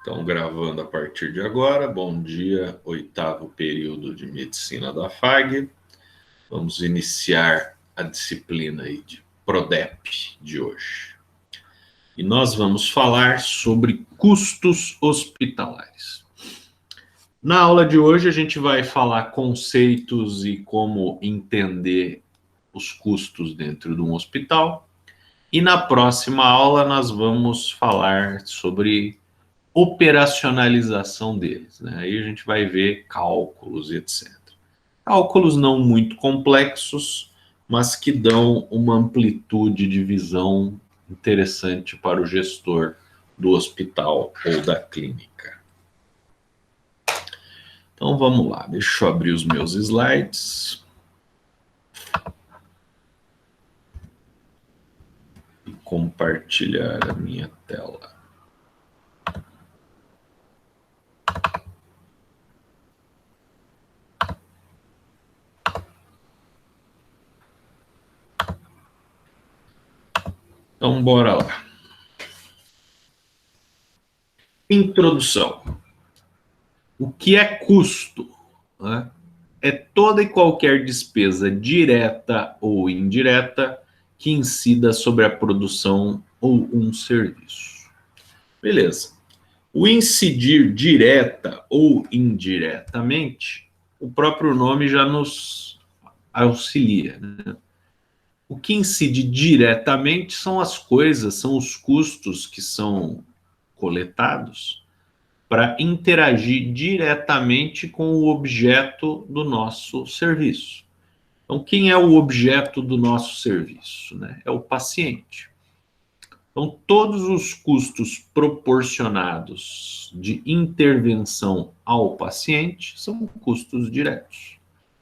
Então, gravando a partir de agora. Bom dia, 8º período de Medicina da FAG. Vamos iniciar a disciplina aí de PRODEP de hoje. E nós vamos falar sobre custos hospitalares. Na aula de hoje, a gente vai falar conceitos e como entender os custos dentro de um hospital. E na próxima aula, nós vamos falar sobre operacionalização deles, né? Aí a gente vai ver cálculos e etc. Cálculos não muito complexos, mas que dão uma amplitude de visão interessante para o gestor do hospital ou da clínica. Então vamos lá, deixa eu abrir os meus slides. E compartilhar a minha tela. Então, bora lá. Introdução. O que é custo? Né? É toda e qualquer despesa direta ou indireta que incida sobre a produção ou um serviço. Beleza. O incidir direta ou indiretamente, o próprio nome já nos auxilia, né? O que incide diretamente são as coisas, são os custos que são coletados para interagir diretamente com o objeto do nosso serviço. Então, quem é o objeto do nosso serviço, né? É o paciente. Então, todos os custos proporcionados de intervenção ao paciente são custos diretos.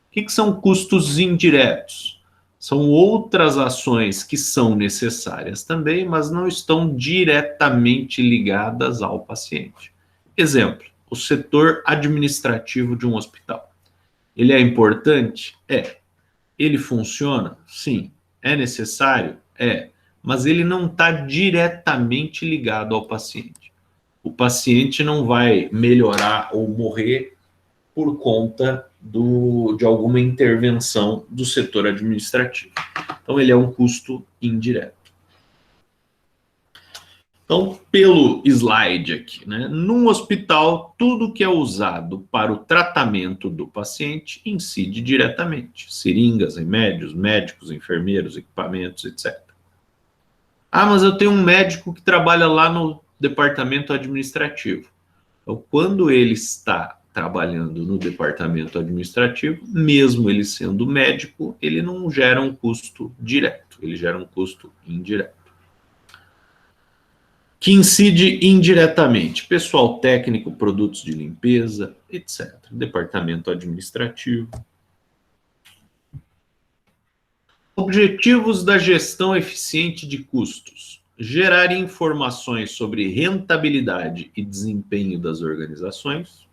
O que são custos indiretos? São outras ações que são necessárias também, mas não estão diretamente ligadas ao paciente. Exemplo, o setor administrativo de um hospital. Ele é importante? É. Ele funciona? Sim. É necessário? É. Mas ele não está diretamente ligado ao paciente. O paciente não vai melhorar ou morrer por conta de alguma intervenção do setor administrativo. Então, ele é um custo indireto. Então, pelo slide aqui, né? Num hospital, tudo que é usado para o tratamento do paciente incide diretamente. Seringas, remédios, médicos, enfermeiros, equipamentos, etc. Ah, mas eu tenho um médico que trabalha lá no departamento administrativo. Então, quando ele está trabalhando no departamento administrativo, mesmo ele sendo médico, ele não gera um custo direto, ele gera um custo indireto. Que incide indiretamente, pessoal técnico, produtos de limpeza, etc. Departamento administrativo. Objetivos da gestão eficiente de custos. Gerar informações sobre rentabilidade e desempenho das organizações.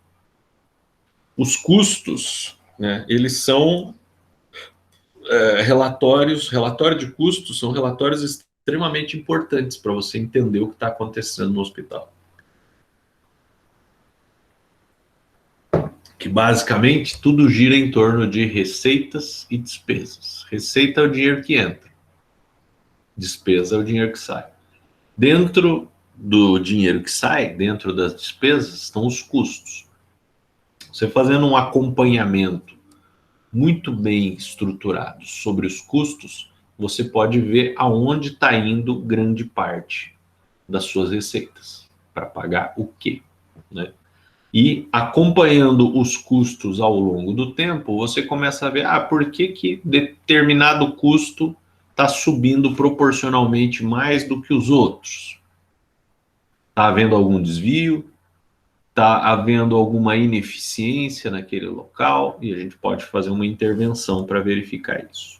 Os custos, né, eles são relatório de custos são relatórios extremamente importantes para você entender o que está acontecendo no hospital. Que basicamente tudo gira em torno de receitas e despesas. Receita é o dinheiro que entra, despesa é o dinheiro que sai. Dentro do dinheiro que sai, dentro das despesas, estão os custos. Você fazendo um acompanhamento muito bem estruturado sobre os custos, você pode ver aonde está indo grande parte das suas receitas, para pagar o quê, né? E acompanhando os custos ao longo do tempo, você começa a ver, por que determinado custo está subindo proporcionalmente mais do que os outros? Está havendo algum desvio? Está havendo alguma ineficiência naquele local? E a gente pode fazer uma intervenção para verificar isso.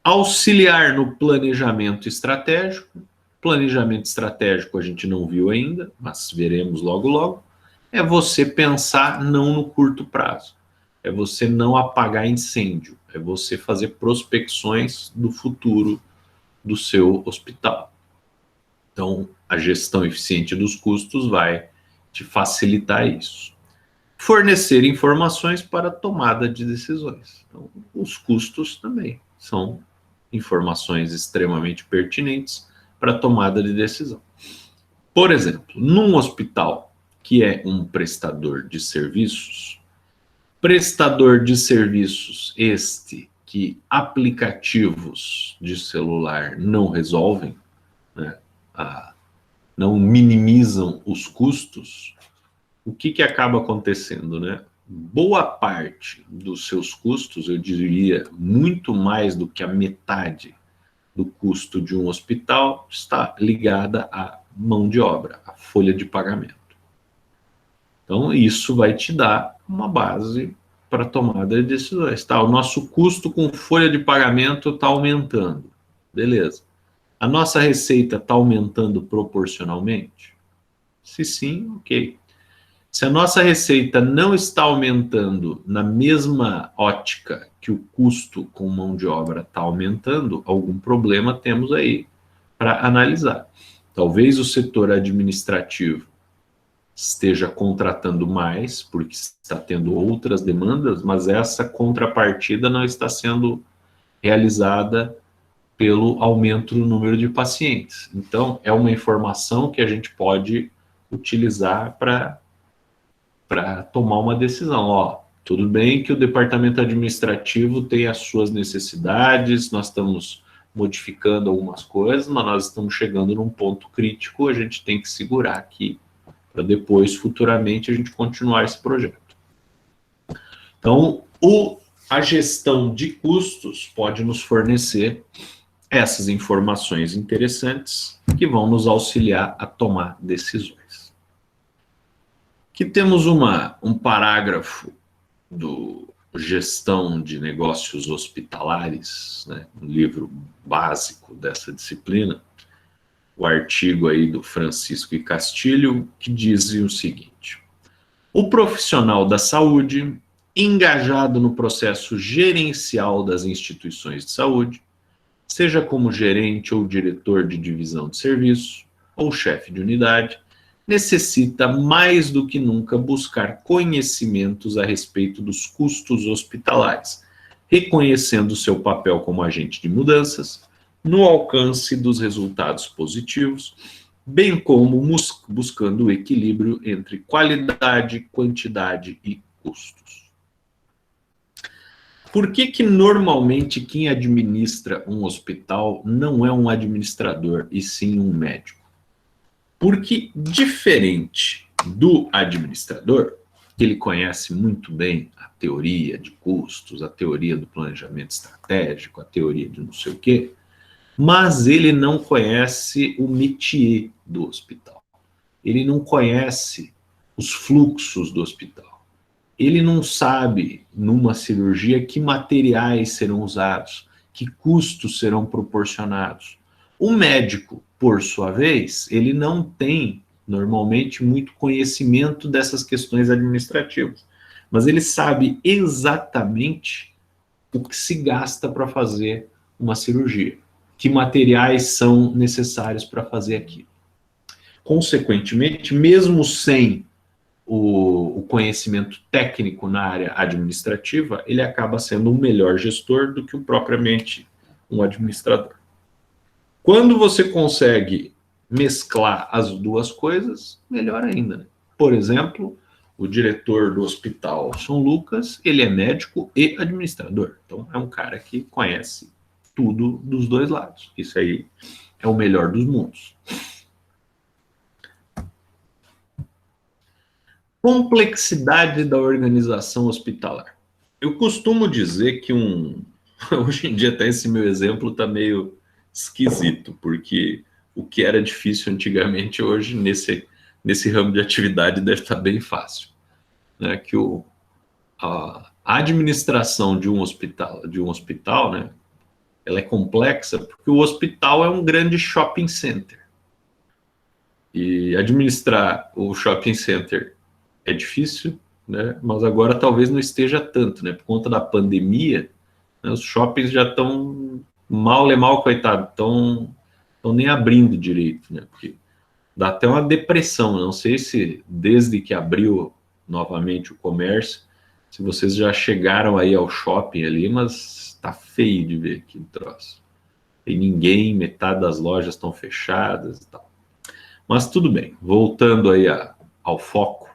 Auxiliar no planejamento estratégico. Planejamento estratégico a gente não viu ainda, mas veremos logo logo. É você pensar não no curto prazo. É você não apagar incêndio. É você fazer prospecções do futuro do seu hospital. Então, a gestão eficiente dos custos vai te facilitar isso. Fornecer informações para a tomada de decisões. Então, os custos também são informações extremamente pertinentes para a tomada de decisão. Por exemplo, num hospital que é um prestador de serviços este que aplicativos de celular não resolvem, né, não minimizam os custos, o que acaba acontecendo, né? Boa parte dos seus custos, eu diria muito mais do que a metade do custo de um hospital, está ligada à mão de obra, à folha de pagamento. Então, isso vai te dar uma base para tomada de decisões. Tá? O nosso custo com folha de pagamento está aumentando. Beleza. A nossa receita está aumentando proporcionalmente? Se sim, ok. Se a nossa receita não está aumentando na mesma ótica que o custo com mão de obra está aumentando, algum problema temos aí para analisar. Talvez o setor administrativo esteja contratando mais, porque está tendo outras demandas, mas essa contrapartida não está sendo realizada pelo aumento no número de pacientes. Então, é uma informação que a gente pode utilizar para tomar uma decisão. Ó, tudo bem que o departamento administrativo tem as suas necessidades, nós estamos modificando algumas coisas, mas nós estamos chegando num ponto crítico, a gente tem que segurar aqui para depois, futuramente, a gente continuar esse projeto. Então, a gestão de custos pode nos fornecer essas informações interessantes que vão nos auxiliar a tomar decisões. Aqui temos um parágrafo do Gestão de Negócios Hospitalares, né, um livro básico dessa disciplina, o artigo aí do Francisco e Castilho, que diz o seguinte: o profissional da saúde, engajado no processo gerencial das instituições de saúde, seja como gerente ou diretor de divisão de serviço, ou chefe de unidade, necessita mais do que nunca buscar conhecimentos a respeito dos custos hospitalares, reconhecendo seu papel como agente de mudanças, no alcance dos resultados positivos, bem como buscando o equilíbrio entre qualidade, quantidade e custos. Por que normalmente quem administra um hospital não é um administrador, e sim um médico? Porque, diferente do administrador, que ele conhece muito bem a teoria de custos, a teoria do planejamento estratégico, a teoria de não sei o quê, mas ele não conhece o métier do hospital. Ele não conhece os fluxos do hospital. Ele não sabe, numa cirurgia, que materiais serão usados, que custos serão proporcionados. O médico, por sua vez, ele não tem, normalmente, muito conhecimento dessas questões administrativas, mas ele sabe exatamente o que se gasta para fazer uma cirurgia, que materiais são necessários para fazer aquilo. Consequentemente, mesmo sem o conhecimento técnico na área administrativa, ele acaba sendo um melhor gestor do que propriamente um administrador. Quando você consegue mesclar as duas coisas, melhor ainda, né? Por exemplo, o diretor do Hospital São Lucas, ele é médico e administrador. Então, é um cara que conhece tudo dos dois lados. Isso aí é o melhor dos mundos. Complexidade da organização hospitalar. Eu costumo dizer que hoje em dia até esse meu exemplo está meio esquisito, porque o que era difícil antigamente, hoje nesse ramo de atividade deve estar bem fácil. Né? Que a administração de um hospital, né, ela é complexa porque o hospital é um grande shopping center. E administrar o shopping center é difícil, né? Mas agora talvez não esteja tanto, né? Por conta da pandemia, né, os shoppings já estão mal, coitado, estão estão nem abrindo direito, né? Porque dá até uma depressão. Não sei se desde que abriu novamente o comércio, se vocês já chegaram aí ao shopping ali, mas tá feio de ver aqui o troço. Tem ninguém, metade das lojas estão fechadas e tal. Mas tudo bem, voltando aí ao foco.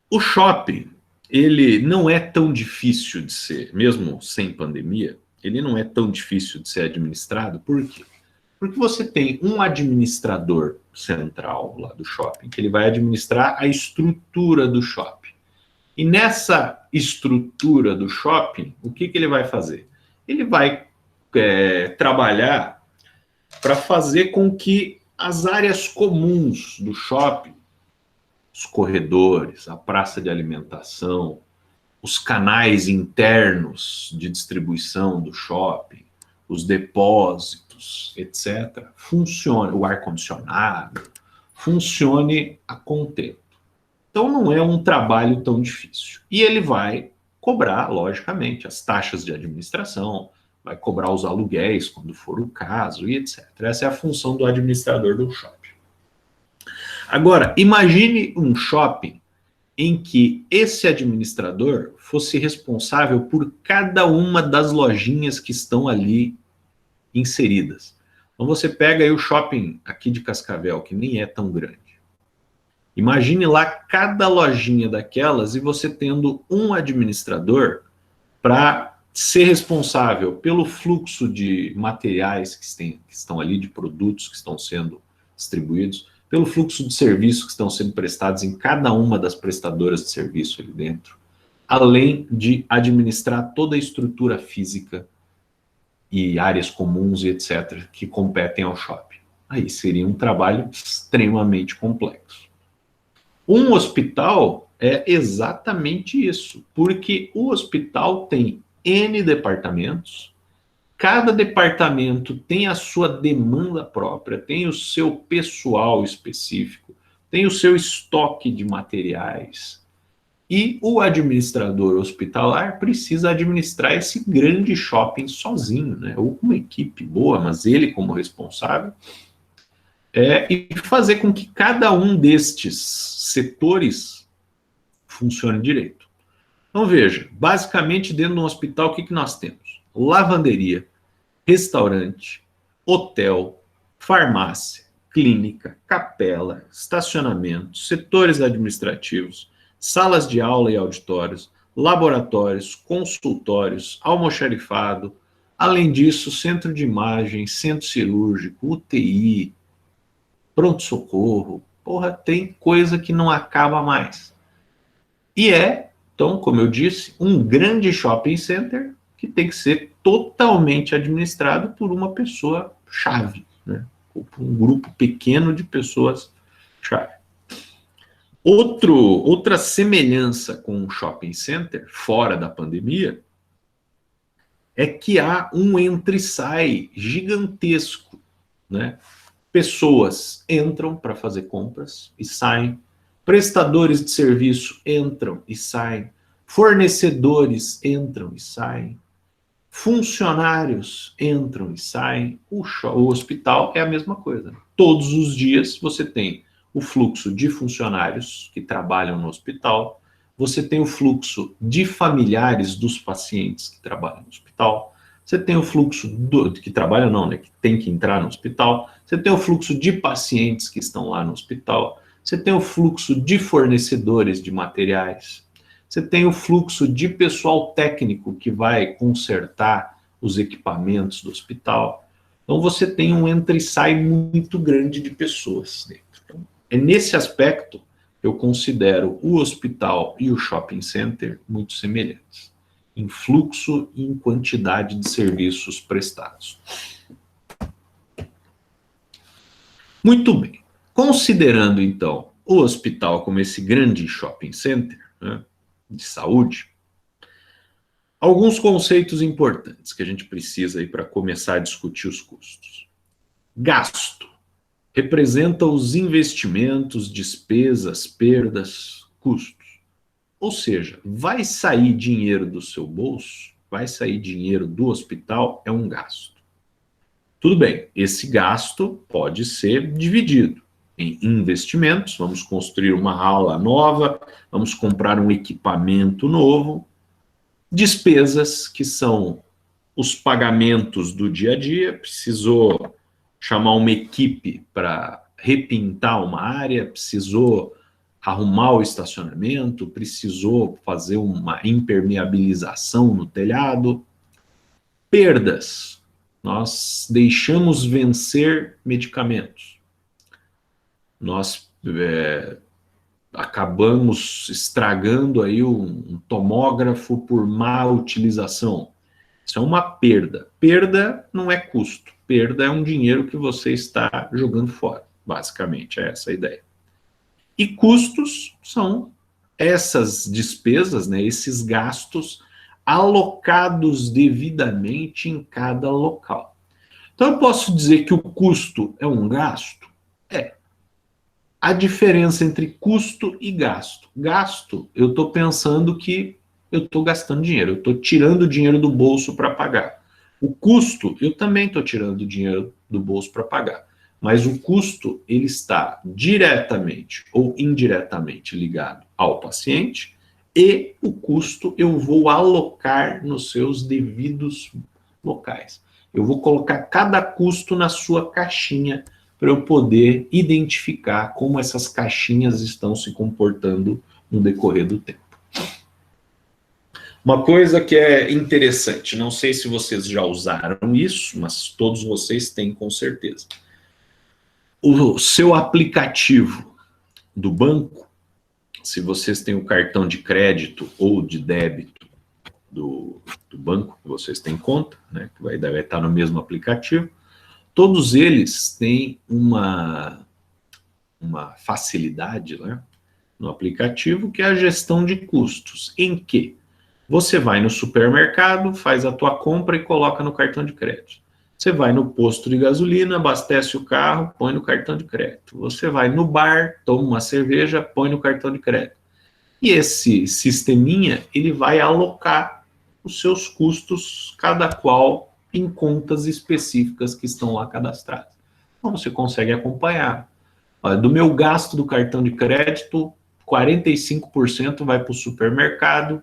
O shopping, ele não é tão difícil de ser, mesmo sem pandemia, ele não é tão difícil de ser administrado. Por quê? Porque você tem um administrador central lá do shopping, que ele vai administrar a estrutura do shopping. E nessa estrutura do shopping, o que ele vai fazer? Ele vai trabalhar para fazer com que as áreas comuns do shopping, os corredores, a praça de alimentação, os canais internos de distribuição do shopping, os depósitos, etc., funcione, o ar-condicionado, funcione a contento. Então não é um trabalho tão difícil. E ele vai cobrar, logicamente, as taxas de administração, vai cobrar os aluguéis quando for o caso, e etc. Essa é a função do administrador do shopping. Agora, imagine um shopping em que esse administrador fosse responsável por cada uma das lojinhas que estão ali inseridas. Então você pega aí o shopping aqui de Cascavel, que nem é tão grande. Imagine lá cada lojinha daquelas e você tendo um administrador para ser responsável pelo fluxo de materiais que estão ali, de produtos que estão sendo distribuídos, pelo fluxo de serviços que estão sendo prestados em cada uma das prestadoras de serviço ali dentro, além de administrar toda a estrutura física e áreas comuns e etc., que competem ao shopping. Aí seria um trabalho extremamente complexo. Um hospital é exatamente isso, porque o hospital tem N departamentos, cada departamento tem a sua demanda própria, tem o seu pessoal específico, tem o seu estoque de materiais. E o administrador hospitalar precisa administrar esse grande shopping sozinho, né? Ou com uma equipe boa, mas ele como responsável, e fazer com que cada um destes setores funcione direito. Então veja, basicamente dentro de um hospital o que nós temos? Lavanderia, restaurante, hotel, farmácia, clínica, capela, estacionamento, setores administrativos, salas de aula e auditórios, laboratórios, consultórios, almoxarifado, além disso, centro de imagem, centro cirúrgico, UTI, pronto-socorro, porra, tem coisa que não acaba mais. E então, como eu disse, um grande shopping center que tem que ser totalmente administrado por uma pessoa chave, né? Ou por um grupo pequeno de pessoas chave. Outra semelhança com um shopping center, fora da pandemia, é que há um entra e sai gigantesco, né? Pessoas entram para fazer compras e saem, prestadores de serviço entram e saem, fornecedores entram e saem, funcionários entram e saem, o hospital é a mesma coisa. Todos os dias você tem o fluxo de funcionários que trabalham no hospital, você tem o fluxo de familiares dos pacientes que trabalham no hospital, você tem o fluxo que trabalham não, né, que tem que entrar no hospital, você tem o fluxo de pacientes que estão lá no hospital, você tem o fluxo de fornecedores de materiais, você tem o fluxo de pessoal técnico que vai consertar os equipamentos do hospital. Então você tem um entra e sai muito grande de pessoas dentro. Então, é nesse aspecto que eu considero o hospital e o shopping center muito semelhantes, em fluxo e em quantidade de serviços prestados. Muito bem. Considerando, então, o hospital como esse grande shopping center, né, de saúde, alguns conceitos importantes que a gente precisa aí para começar a discutir os custos. Gasto representa os investimentos, despesas, perdas, custos. Ou seja, vai sair dinheiro do seu bolso, vai sair dinheiro do hospital, é um gasto. Tudo bem, esse gasto pode ser dividido em investimentos, vamos construir uma aula nova, vamos comprar um equipamento novo, despesas que são os pagamentos do dia a dia, precisou chamar uma equipe para repintar uma área, precisou arrumar o estacionamento, precisou fazer uma impermeabilização no telhado. Perdas. Nós deixamos vencer medicamentos. Nós acabamos estragando aí um tomógrafo por má utilização. Isso é uma perda. Perda não é custo. Perda é um dinheiro que você está jogando fora. Basicamente, é essa a ideia. E custos são essas despesas, né, esses gastos alocados devidamente em cada local. Então, eu posso dizer que o custo é um gasto? É. A diferença entre custo e gasto. Gasto, eu estou pensando que eu estou gastando dinheiro, eu estou tirando dinheiro do bolso para pagar. O custo, eu também estou tirando dinheiro do bolso para pagar. Mas o custo, ele está diretamente ou indiretamente ligado ao paciente, e o custo eu vou alocar nos seus devidos locais. Eu vou colocar cada custo na sua caixinha para eu poder identificar como essas caixinhas estão se comportando no decorrer do tempo. Uma coisa que é interessante, não sei se vocês já usaram isso, mas todos vocês têm com certeza. O seu aplicativo do banco, se vocês têm o cartão de crédito ou de débito do banco que vocês têm conta, né, que vai estar no mesmo aplicativo, todos eles têm uma facilidade, né, no aplicativo, que é a gestão de custos, em que você vai no supermercado, faz a tua compra e coloca no cartão de crédito. Você vai no posto de gasolina, abastece o carro, põe no cartão de crédito. Você vai no bar, toma uma cerveja, põe no cartão de crédito. E esse sisteminha, ele vai alocar os seus custos, cada qual em contas específicas que estão lá cadastradas. Então você consegue acompanhar. Olha, do meu gasto do cartão de crédito, 45% vai para o supermercado,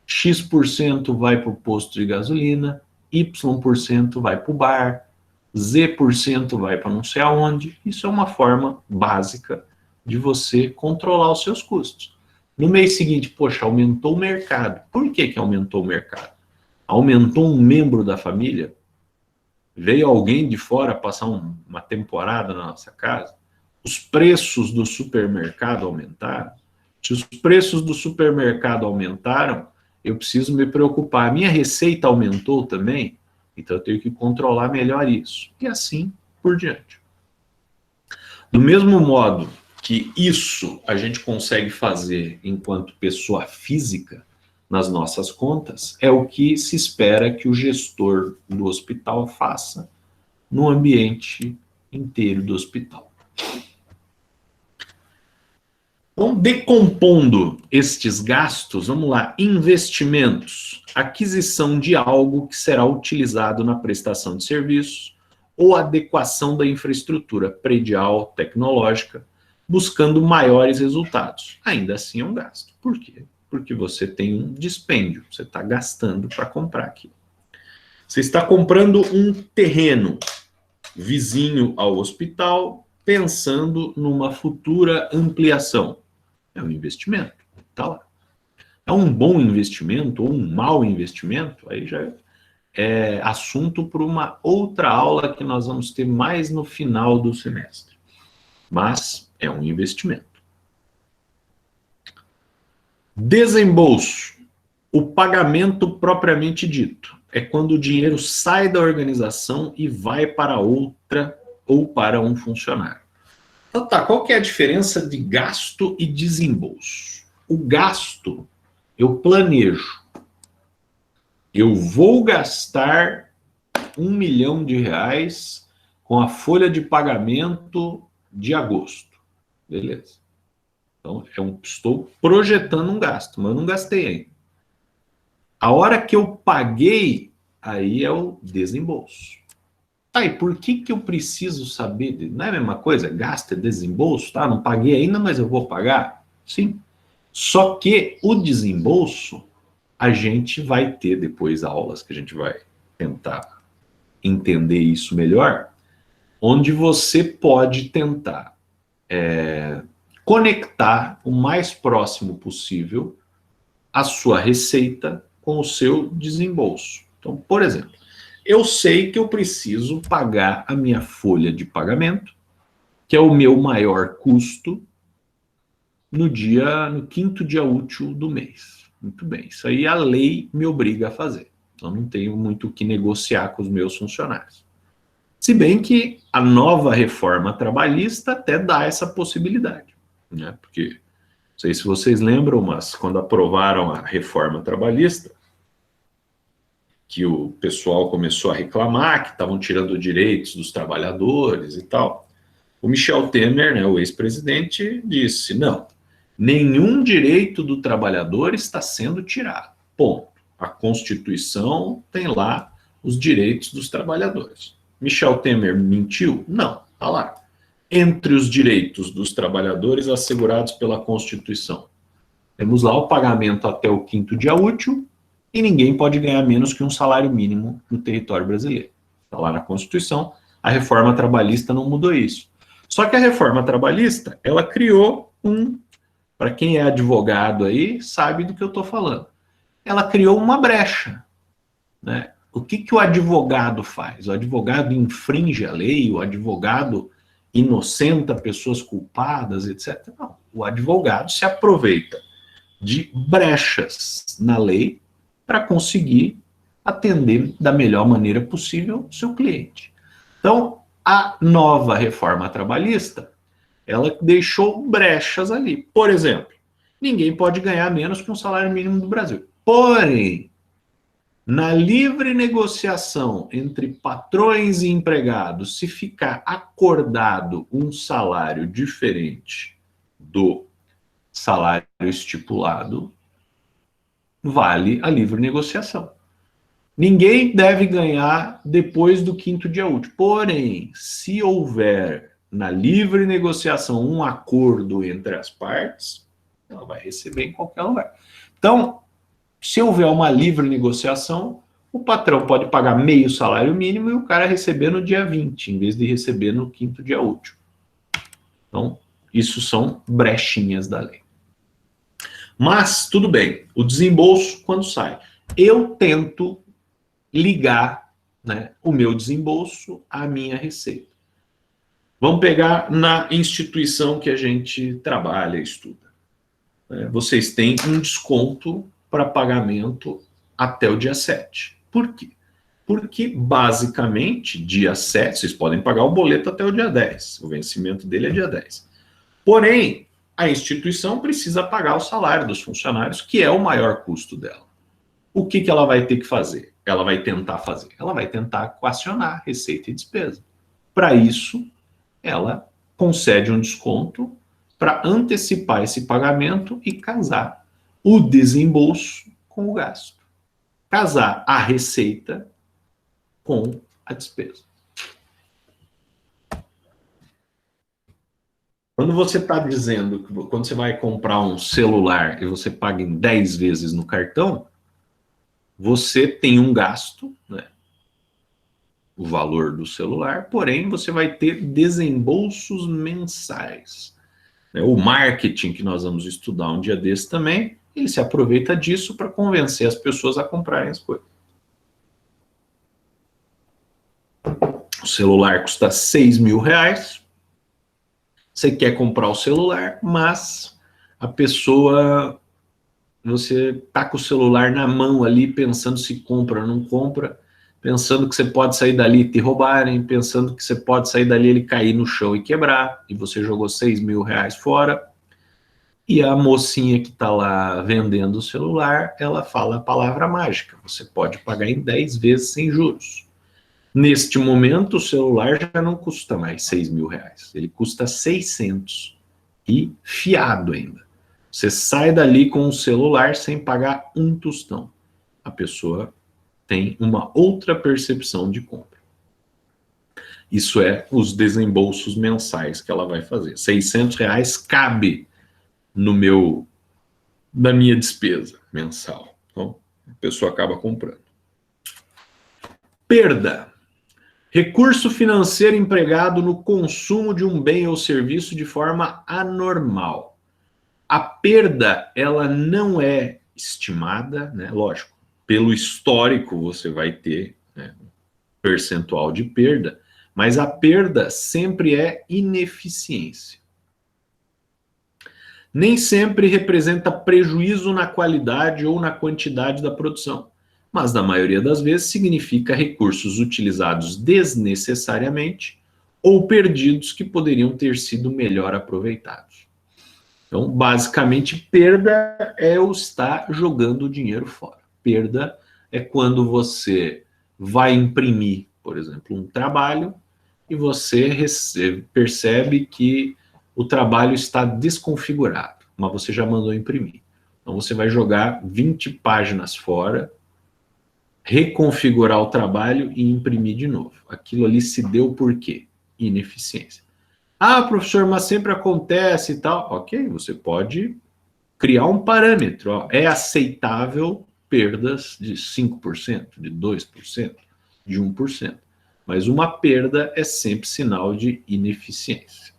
X% vai para o posto de gasolina, Y% vai para o bar, Z% vai para não sei aonde. Isso é uma forma básica de você controlar os seus custos. No mês seguinte, poxa, aumentou o mercado. Por que aumentou o mercado? Aumentou um membro da família? Veio alguém de fora passar uma temporada na nossa casa? Os preços do supermercado aumentaram? Se os preços do supermercado aumentaram, eu preciso me preocupar. A minha receita aumentou também, então eu tenho que controlar melhor isso. E assim por diante. Do mesmo modo que isso a gente consegue fazer enquanto pessoa física nas nossas contas, é o que se espera que o gestor do hospital faça no ambiente inteiro do hospital. Então, decompondo estes gastos, vamos lá, investimentos, aquisição de algo que será utilizado na prestação de serviços ou adequação da infraestrutura predial, tecnológica, buscando maiores resultados. Ainda assim é um gasto. Por quê? Porque você tem um dispêndio, você está gastando para comprar aquilo. Você está comprando um terreno vizinho ao hospital, pensando numa futura ampliação. É um investimento, tá lá. É um bom investimento ou um mau investimento, aí já é assunto para uma outra aula que nós vamos ter mais no final do semestre. Mas é um investimento. Desembolso. O pagamento propriamente dito é quando o dinheiro sai da organização e vai para outra ou para um funcionário. Então tá, qual que é a diferença de gasto e desembolso? O gasto, eu planejo. Eu vou gastar R$1 milhão com a folha de pagamento de agosto. Beleza. Então, estou projetando um gasto, mas eu não gastei ainda. A hora que eu paguei, aí é o desembolso. Tá, e por que que eu preciso saber? Não é a mesma coisa? Gasta, desembolso, tá? Não paguei ainda, mas eu vou pagar? Sim. Só que o desembolso, a gente vai ter depois aulas que a gente vai tentar entender isso melhor, onde você pode tentar conectar o mais próximo possível a sua receita com o seu desembolso. Então, por exemplo, eu sei que eu preciso pagar a minha folha de pagamento, que é o meu maior custo, no quinto dia útil do mês. Muito bem, isso aí a lei me obriga a fazer. Então não tenho muito o que negociar com os meus funcionários. Se bem que a nova reforma trabalhista até dá essa possibilidade, né? Porque, não sei se vocês lembram, mas quando aprovaram a reforma trabalhista, que o pessoal começou a reclamar que estavam tirando direitos dos trabalhadores e tal, o Michel Temer, né, o ex-presidente, disse, não, nenhum direito do trabalhador está sendo tirado, ponto. A Constituição tem lá os direitos dos trabalhadores. Michel Temer mentiu? Não, está lá. Entre os direitos dos trabalhadores assegurados pela Constituição, temos lá o pagamento até o quinto dia útil e ninguém pode ganhar menos que um salário mínimo no território brasileiro. Está lá na Constituição, a reforma trabalhista não mudou isso. Só que a reforma trabalhista, ela criou para quem é advogado aí, sabe do que eu estou falando. Ela criou uma brecha, né? O que que o advogado faz? O advogado infringe a lei, o advogado inocenta pessoas culpadas, etc. Não, o advogado se aproveita de brechas na lei para conseguir atender da melhor maneira possível o seu cliente. Então, a nova reforma trabalhista, ela deixou brechas ali. Por exemplo, ninguém pode ganhar menos que um salário mínimo do Brasil. Porém, na livre negociação entre patrões e empregados, se ficar acordado um salário diferente do salário estipulado, vale a livre negociação. Ninguém deve ganhar depois do quinto dia útil. Porém, se houver na livre negociação um acordo entre as partes, ela vai receber em qualquer lugar. Então, se houver uma livre negociação, o patrão pode pagar meio salário mínimo e o cara receber no dia 20, em vez de receber no quinto dia útil. Então, isso são brechinhas da lei. Mas, tudo bem, o desembolso, quando sai? Eu tento ligar, né, o meu desembolso à minha receita. Vamos pegar na instituição que a gente trabalha, estuda. Vocês têm um desconto para pagamento até o dia 7. Por quê? Porque, basicamente, dia 7, vocês podem pagar o boleto até o dia 10. O vencimento dele é dia 10. Porém, a instituição precisa pagar o salário dos funcionários, que é o maior custo dela. O que que ela vai ter que fazer? Ela vai tentar fazer? Ela vai tentar equacionar receita e despesa. Para isso, ela concede um desconto para antecipar esse pagamento e casar o desembolso com o gasto. Casar a receita com a despesa. Quando você está dizendo que quando você vai comprar um celular e você paga em 10 vezes no cartão, você tem um gasto, né, o valor do celular, porém você vai ter desembolsos mensais. O marketing, que nós vamos estudar um dia desse também, ele se aproveita disso para convencer as pessoas a comprarem as coisas. O celular custa 6 mil reais, você quer comprar o celular, mas a pessoa, você está com o celular na mão ali, pensando se compra ou não compra, pensando que você pode sair dali e te roubarem, pensando que você pode sair dali e ele cair no chão e quebrar, e você jogou 6 mil reais fora, e a mocinha que está lá vendendo o celular, ela fala a palavra mágica, você pode pagar em 10 vezes sem juros. Neste momento, o celular já não custa mais 6 mil reais, ele custa 600, e fiado ainda. Você sai dali com o celular sem pagar um tostão. A pessoa tem uma outra percepção de compra. Isso é os desembolsos mensais que ela vai fazer. R$ 600 cabe na minha despesa mensal. Então, a pessoa acaba comprando. Perda. Recurso financeiro empregado no consumo de um bem ou serviço de forma anormal. A perda, ela não é estimada, né? Lógico, pelo histórico você vai ter, né, um percentual de perda, mas a perda sempre é ineficiência. Nem sempre representa prejuízo na qualidade ou na quantidade da produção, mas na maioria das vezes significa recursos utilizados desnecessariamente ou perdidos que poderiam ter sido melhor aproveitados. Então, basicamente, perda é o estar jogando o dinheiro fora. Perda é quando você vai imprimir, por exemplo, um trabalho e você percebe que o trabalho está desconfigurado, mas você já mandou imprimir. Então, você vai jogar 20 páginas fora, reconfigurar o trabalho e imprimir de novo. Aquilo ali se deu por quê? Ineficiência. Ah, professor, mas sempre acontece e tal. Ok, você pode criar um parâmetro. Ó. É aceitável perdas de 5%, de 2%, de 1%. Mas uma perda é sempre sinal de ineficiência.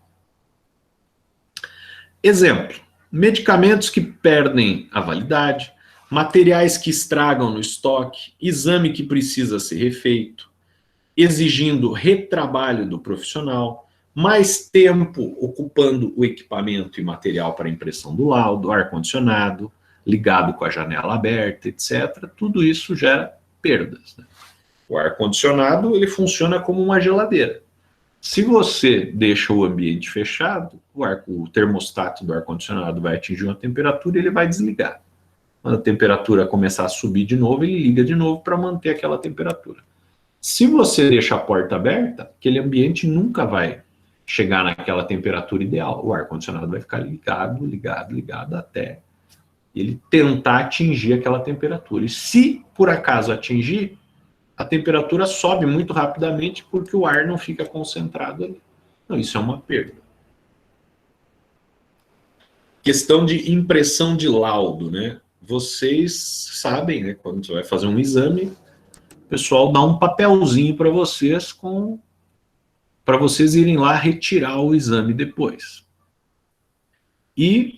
Exemplo: medicamentos que perdem a validade, materiais que estragam no estoque, exame que precisa ser refeito, exigindo retrabalho do profissional, mais tempo ocupando o equipamento e material para impressão do laudo, ar-condicionado, ligado com a janela aberta, etc. Tudo isso gera perdas, né? O ar-condicionado, ele funciona como uma geladeira. Se você deixa o ambiente fechado, o termostato do ar-condicionado vai atingir uma temperatura e ele vai desligar. Quando a temperatura começar a subir de novo, ele liga de novo para manter aquela temperatura. Se você deixa a porta aberta, aquele ambiente nunca vai chegar naquela temperatura ideal. O ar-condicionado vai ficar ligado, ligado, ligado até ele tentar atingir aquela temperatura. E se por acaso atingir, a temperatura sobe muito rapidamente porque o ar não fica concentrado ali. Então, isso é uma perda. Questão de impressão de laudo, né? Vocês sabem, né? Quando você vai fazer um exame, o pessoal dá um papelzinho para vocês para vocês irem lá retirar o exame depois. E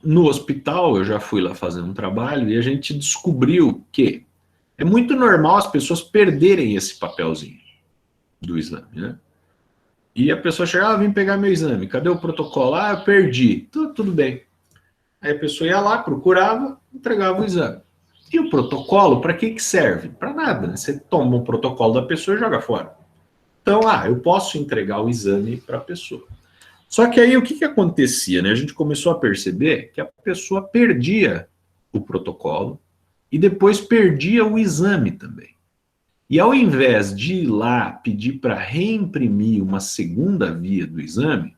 no hospital, eu já fui lá fazer um trabalho e a gente descobriu que é muito normal as pessoas perderem esse papelzinho do exame, né? E a pessoa chegava, vem pegar meu exame, cadê o protocolo? Ah, eu perdi. Tudo bem. Aí a pessoa ia lá, procurava, entregava o exame. E o protocolo, para que serve? Para nada, né? Você toma o protocolo da pessoa e joga fora. Então, eu posso entregar o exame para a pessoa. Só que aí o que acontecia, né? A gente começou a perceber que a pessoa perdia o protocolo e depois perdia o exame também. E ao invés de ir lá pedir para reimprimir uma segunda via do exame,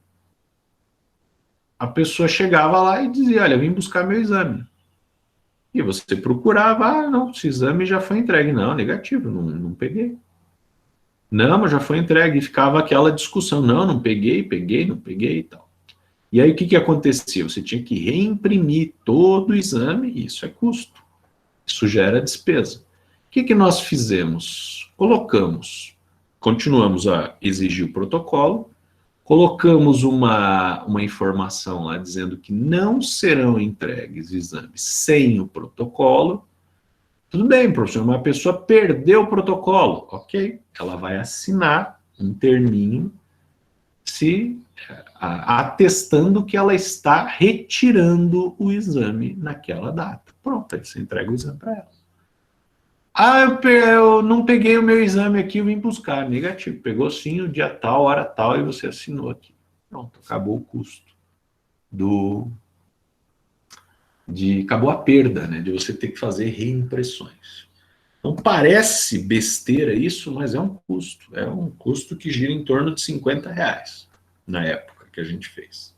a pessoa chegava lá e dizia, olha, vim buscar meu exame. E você procurava, não, esse exame já foi entregue. Não, negativo, não peguei. Não, mas já foi entregue. E ficava aquela discussão, não peguei, não peguei e tal. E aí o que acontecia? Você tinha que reimprimir todo o exame, e isso é custo. Isso gera despesa. O que nós fizemos? Continuamos a exigir o protocolo, colocamos uma informação lá dizendo que não serão entregues exames sem o protocolo. Tudo bem, professor, uma pessoa perdeu o protocolo. Ok, ela vai assinar um terminho atestando que ela está retirando o exame naquela data. Pronto, aí você entrega o exame para ela. Eu não peguei o meu exame aqui, eu vim buscar. Negativo, pegou sim, o dia tal, hora tal, e você assinou aqui. Pronto, acabou o custo acabou a perda, né, de você ter que fazer reimpressões. Então parece besteira isso, mas é um custo. É um custo que gira em torno de R$ 50 na época que a gente fez.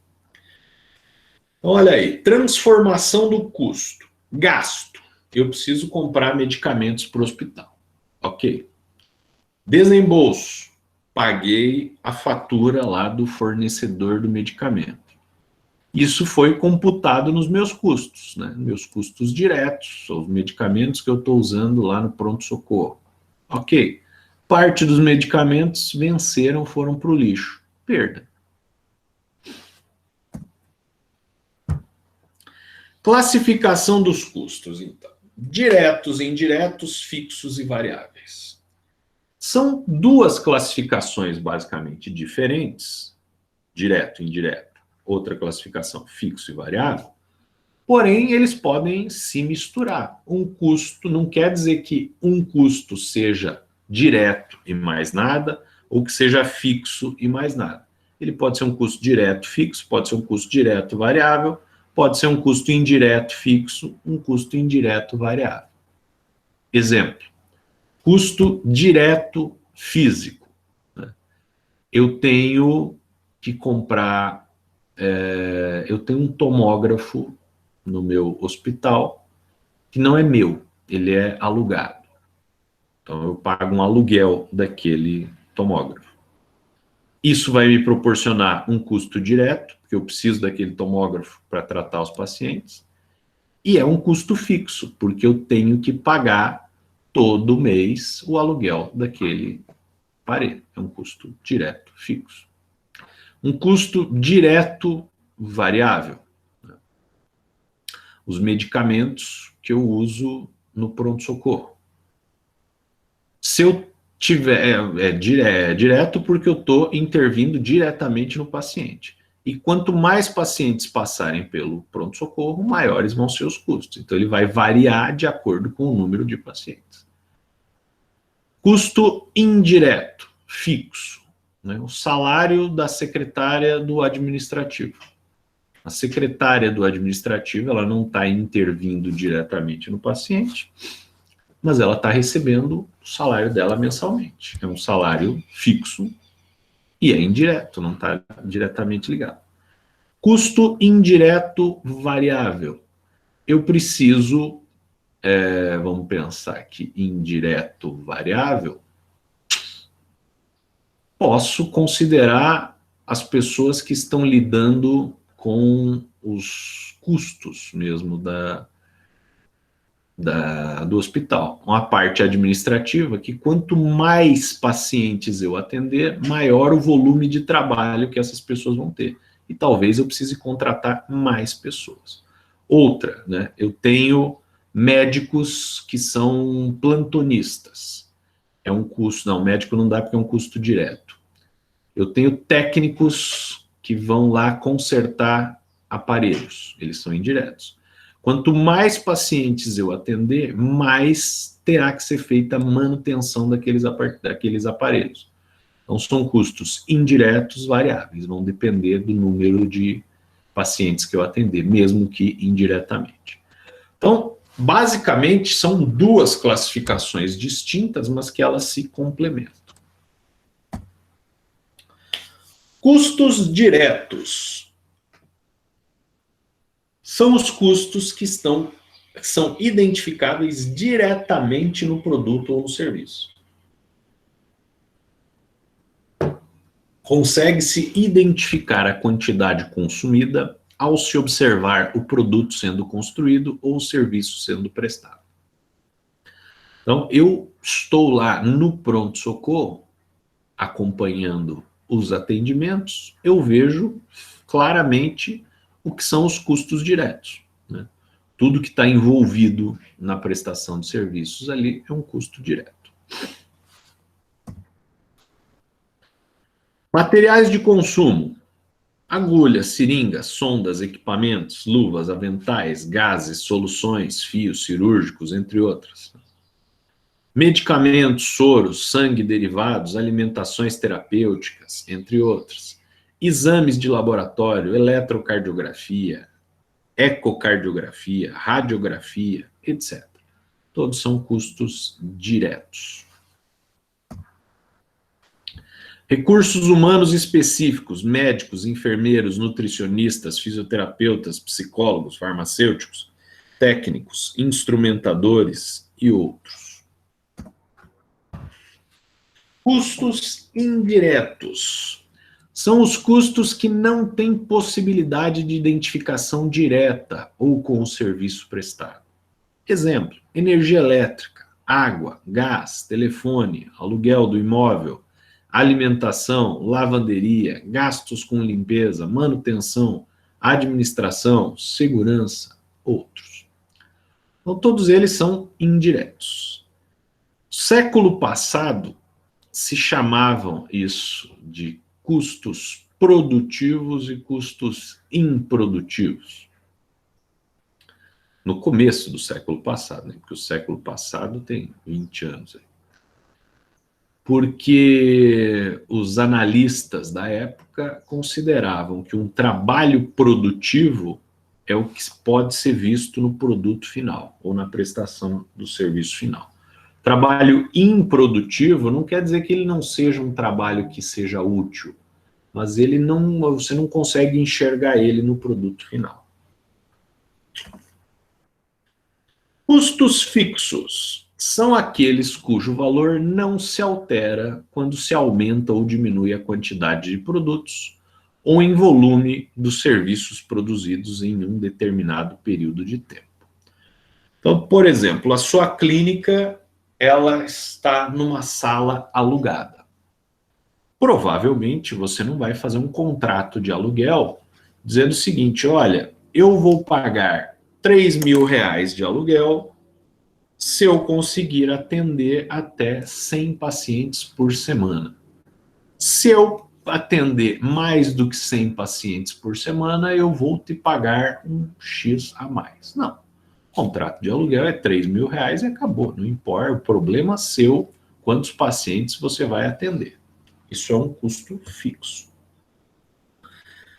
Então, olha aí, transformação do custo. Gasto. Eu preciso comprar medicamentos para o hospital. Ok. Desembolso. Paguei a fatura lá do fornecedor do medicamento. Isso foi computado nos meus custos, né? Meus custos diretos, os medicamentos que eu estou usando lá no pronto-socorro. Ok. Parte dos medicamentos venceram, foram para o lixo. Perda. Classificação dos custos, então. Diretos, indiretos, fixos e variáveis. São duas classificações basicamente diferentes, direto e indireto. Outra classificação, fixo e variável. Porém, eles podem se misturar. Um custo não quer dizer que um custo seja direto e mais nada, ou que seja fixo e mais nada. Ele pode ser um custo direto fixo, pode ser um custo direto variável, pode ser um custo indireto fixo, um custo indireto variável. Exemplo, custo direto físico. Eu tenho que comprar, eu tenho um tomógrafo no meu hospital, que não é meu, ele é alugado. Então eu pago um aluguel daquele tomógrafo. Isso vai me proporcionar um custo direto, porque eu preciso daquele tomógrafo para tratar os pacientes, e é um custo fixo, porque eu tenho que pagar todo mês o aluguel daquele aparelho. É um custo direto fixo. Um custo direto variável. Os medicamentos que eu uso no pronto-socorro. Se eu tiver, direto porque eu estou intervindo diretamente no paciente. E quanto mais pacientes passarem pelo pronto-socorro, maiores vão ser os custos. Então ele vai variar de acordo com o número de pacientes. Custo indireto, fixo. Né? O salário da secretária do administrativo. A secretária do administrativo, ela não está intervindo diretamente no paciente, mas ela está recebendo o salário dela mensalmente. É um salário fixo e é indireto, não está diretamente ligado. Custo indireto variável. Eu preciso, vamos pensar aqui, indireto variável, posso considerar as pessoas que estão lidando com os custos mesmo do hospital. Uma parte administrativa, que quanto mais pacientes eu atender, maior o volume de trabalho que essas pessoas vão ter. E talvez eu precise contratar mais pessoas. Outra, né, eu tenho médicos que são plantonistas. É um custo, não, médico não dá porque é um custo direto. Eu tenho técnicos que vão lá consertar aparelhos, eles são indiretos. Quanto mais pacientes eu atender, mais terá que ser feita a manutenção daqueles aparelhos. Então, são custos indiretos variáveis, vão depender do número de pacientes que eu atender, mesmo que indiretamente. Então, basicamente, são duas classificações distintas, mas que elas se complementam. Custos diretos são os custos que são identificáveis diretamente no produto ou no serviço. Consegue-se identificar a quantidade consumida ao se observar o produto sendo construído ou o serviço sendo prestado. Então, eu estou lá no pronto-socorro, acompanhando os atendimentos, eu vejo claramente o que são os custos diretos. Né? Tudo que está envolvido na prestação de serviços ali é um custo direto. Materiais de consumo. Agulhas, seringas, sondas, equipamentos, luvas, aventais, gases, soluções, fios cirúrgicos, entre outras. Medicamentos, soros, sangue, derivados, alimentações terapêuticas, entre outros. Exames de laboratório, eletrocardiografia, ecocardiografia, radiografia, etc. Todos são custos diretos. Recursos humanos específicos, médicos, enfermeiros, nutricionistas, fisioterapeutas, psicólogos, farmacêuticos, técnicos, instrumentadores e outros. Custos indiretos. São os custos que não têm possibilidade de identificação direta ou com o serviço prestado. Exemplo, energia elétrica, água, gás, telefone, aluguel do imóvel, alimentação, lavanderia, gastos com limpeza, manutenção, administração, segurança, outros. Então, todos eles são indiretos. Século passado, se chamavam isso de custos produtivos e custos improdutivos. No começo do século passado, né? Porque o século passado tem 20 anos. Porque os analistas da época consideravam que um trabalho produtivo é o que pode ser visto no produto final ou na prestação do serviço final. Trabalho improdutivo não quer dizer que ele não seja um trabalho que seja útil, mas ele não, você não consegue enxergar ele no produto final. Custos fixos são aqueles cujo valor não se altera quando se aumenta ou diminui a quantidade de produtos ou em volume dos serviços produzidos em um determinado período de tempo. Então, por exemplo, a sua clínica ela está numa sala alugada. Provavelmente você não vai fazer um contrato de aluguel dizendo o seguinte: olha, eu vou pagar R$ 3.000 de aluguel se eu conseguir atender até 100 pacientes por semana. Se eu atender mais do que 100 pacientes por semana, eu vou te pagar um X a mais. Não. O contrato de aluguel é R$ 3.000 e acabou. Não importa, o problema é seu quantos pacientes você vai atender. Isso é um custo fixo.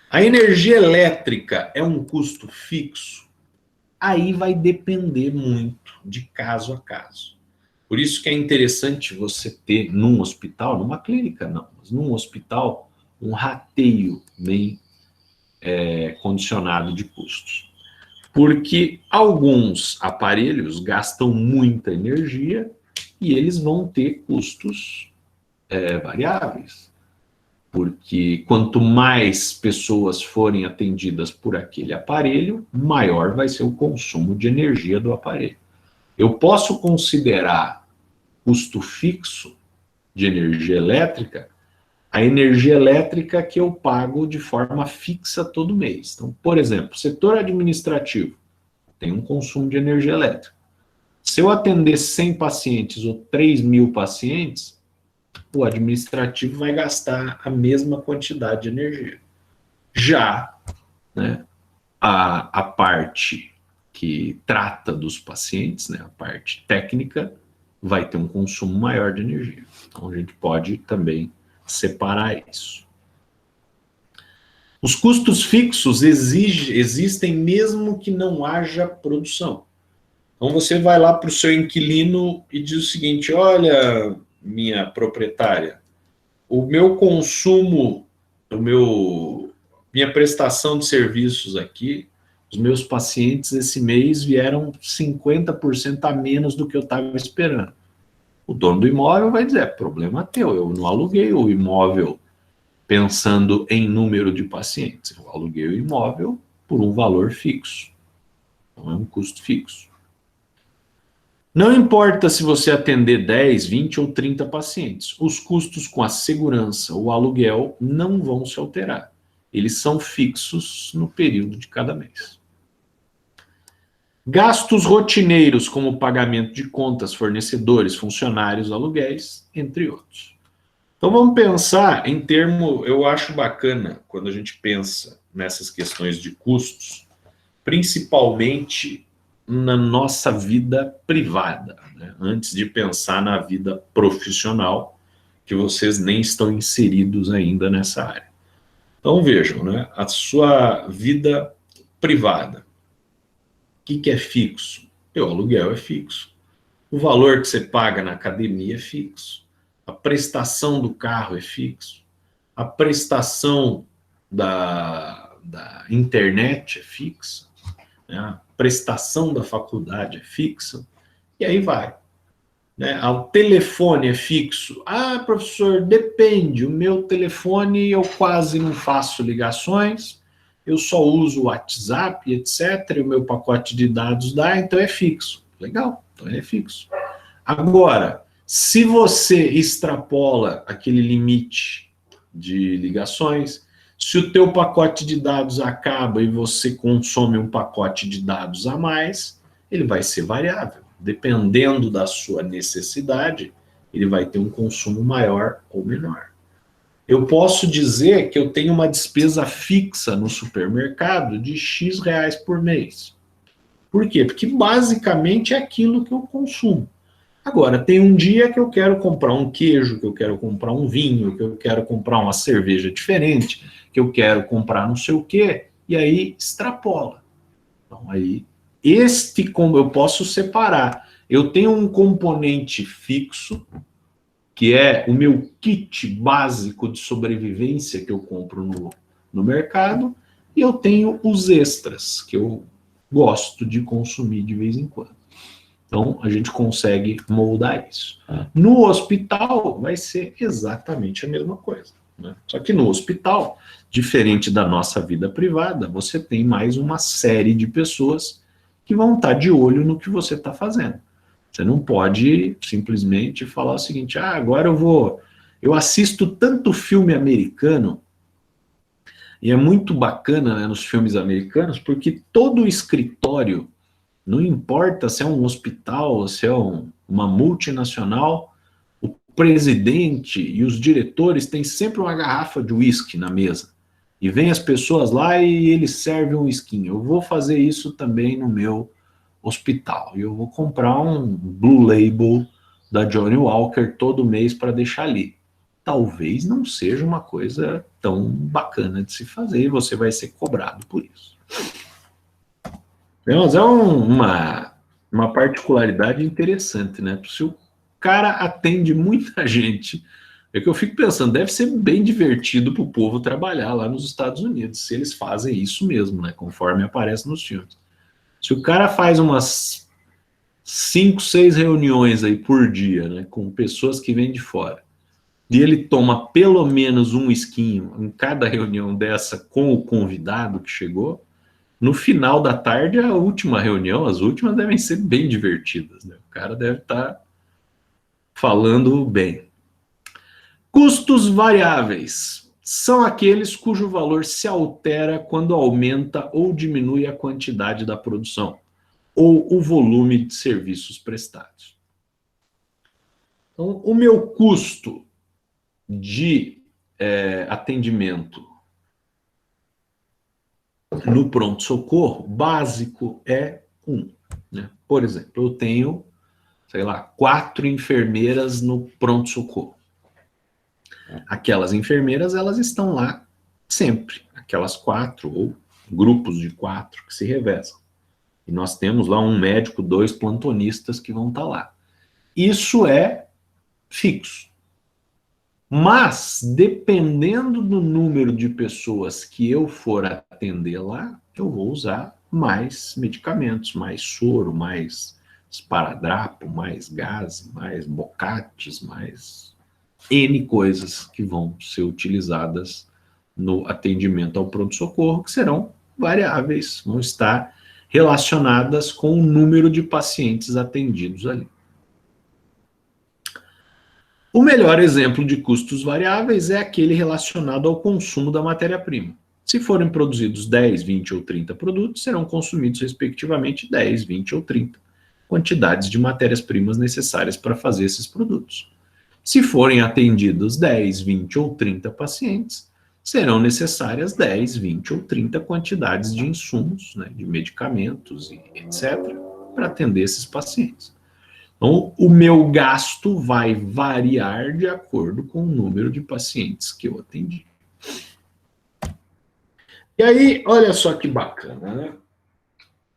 A energia elétrica é um custo fixo? Aí vai depender muito de caso a caso. Por isso que é interessante você ter num hospital, numa clínica não, mas num hospital, um rateio bem condicionado de custos. Porque alguns aparelhos gastam muita energia e eles vão ter custos variáveis. Porque quanto mais pessoas forem atendidas por aquele aparelho, maior vai ser o consumo de energia do aparelho. Eu posso considerar custo fixo de energia elétrica a energia elétrica que eu pago de forma fixa todo mês. Então, por exemplo, setor administrativo tem um consumo de energia elétrica. Se eu atender 100 pacientes ou 3.000 pacientes, o administrativo vai gastar a mesma quantidade de energia. Já, né, a parte que trata dos pacientes, né, a parte técnica, vai ter um consumo maior de energia. Então, a gente pode também separar isso. Os custos fixos existem mesmo que não haja produção. Então, você vai lá para o seu inquilino e diz o seguinte: olha, minha proprietária, o meu consumo, minha prestação de serviços aqui, os meus pacientes esse mês vieram 50% a menos do que eu estava esperando. O dono do imóvel vai dizer: problema teu, eu não aluguei o imóvel pensando em número de pacientes, eu aluguei o imóvel por um valor fixo. Então é um custo fixo. Não importa se você atender 10, 20 ou 30 pacientes, os custos com a segurança ou aluguel não vão se alterar. Eles são fixos no período de cada mês. Gastos rotineiros, como pagamento de contas, fornecedores, funcionários, aluguéis, entre outros. Então vamos pensar em termo, eu acho bacana quando a gente pensa nessas questões de custos, principalmente na nossa vida privada, né? Antes de pensar na vida profissional, que vocês nem estão inseridos ainda nessa área. Então vejam, né? A sua vida privada. O que é fixo? O aluguel é fixo. O valor que você paga na academia é fixo. A prestação do carro é fixo. A prestação da internet é fixa. Né? A prestação da faculdade é fixa. E aí vai. né? O telefone é fixo. Ah, professor, depende. O meu telefone eu quase não faço ligações, eu só uso o WhatsApp, etc. E o meu pacote de dados dá, então é fixo. Legal, então ele é fixo. Agora, se você extrapola aquele limite de ligações, se o teu pacote de dados acaba e você consome um pacote de dados a mais, ele vai ser variável. Dependendo da sua necessidade, ele vai ter um consumo maior ou menor. Eu posso dizer que eu tenho uma despesa fixa no supermercado de X reais por mês. Por quê? Porque basicamente é aquilo que eu consumo. Agora, tem um dia que eu quero comprar um queijo, que eu quero comprar um vinho, que eu quero comprar uma cerveja diferente, que eu quero comprar não sei o quê, e aí extrapola. Então, aí, como eu posso separar. Eu tenho um componente fixo, que é o meu kit básico de sobrevivência que eu compro no mercado, e eu tenho os extras, que eu gosto de consumir de vez em quando. Então, a gente consegue moldar isso. No hospital, vai ser exatamente a mesma coisa, né? Só que no hospital, diferente da nossa vida privada, você tem mais uma série de pessoas que vão estar de olho no que você está fazendo. Você não pode simplesmente falar o seguinte, agora eu assisto tanto filme americano, e é muito bacana, né, nos filmes americanos, porque todo o escritório, não importa se é um hospital, se é uma multinacional, o presidente e os diretores têm sempre uma garrafa de uísque na mesa. E vem as pessoas lá e eles servem um whisky. Eu vou fazer isso também no meu hospital. E eu vou comprar um Blue Label da Johnny Walker todo mês para deixar ali. Talvez não seja uma coisa tão bacana de se fazer e você vai ser cobrado por isso. Mas é uma particularidade interessante, né? Se o cara atende muita gente, é que eu fico pensando, deve ser bem divertido para o povo trabalhar lá nos Estados Unidos, se eles fazem isso mesmo, né? Conforme aparece nos filmes. Se o cara faz umas 5, 6 reuniões aí por dia, né? Com pessoas que vêm de fora, e ele toma pelo menos um esquinho em cada reunião dessa com o convidado que chegou, no final da tarde, a última reunião, as últimas devem ser bem divertidas, né? O cara deve estar falando bem. Custos variáveis são aqueles cujo valor se altera quando aumenta ou diminui a quantidade da produção ou o volume de serviços prestados. Então, o meu custo de atendimento no pronto-socorro básico é 1. Né? Por exemplo, eu tenho, sei lá, 4 enfermeiras no pronto-socorro. Aquelas enfermeiras, elas estão lá sempre. Aquelas 4 ou grupos de 4 que se revezam. E nós temos lá um médico, 2 plantonistas que vão estar lá. Isso é fixo. Mas, dependendo do número de pessoas que eu for atender lá, eu vou usar mais medicamentos, mais soro, mais esparadrapo, mais gás, mais bocates, mais N coisas que vão ser utilizadas no atendimento ao pronto-socorro, que serão variáveis, vão estar relacionadas com o número de pacientes atendidos ali. O melhor exemplo de custos variáveis é aquele relacionado ao consumo da matéria-prima. Se forem produzidos 10, 20 ou 30 produtos, serão consumidos respectivamente 10, 20 ou 30 quantidades de matérias-primas necessárias para fazer esses produtos. Se forem atendidos 10, 20 ou 30 pacientes, serão necessárias 10, 20 ou 30 quantidades de insumos, né, de medicamentos, e etc., para atender esses pacientes. Então, o meu gasto vai variar de acordo com o número de pacientes que eu atendi. E aí, olha só que bacana, né?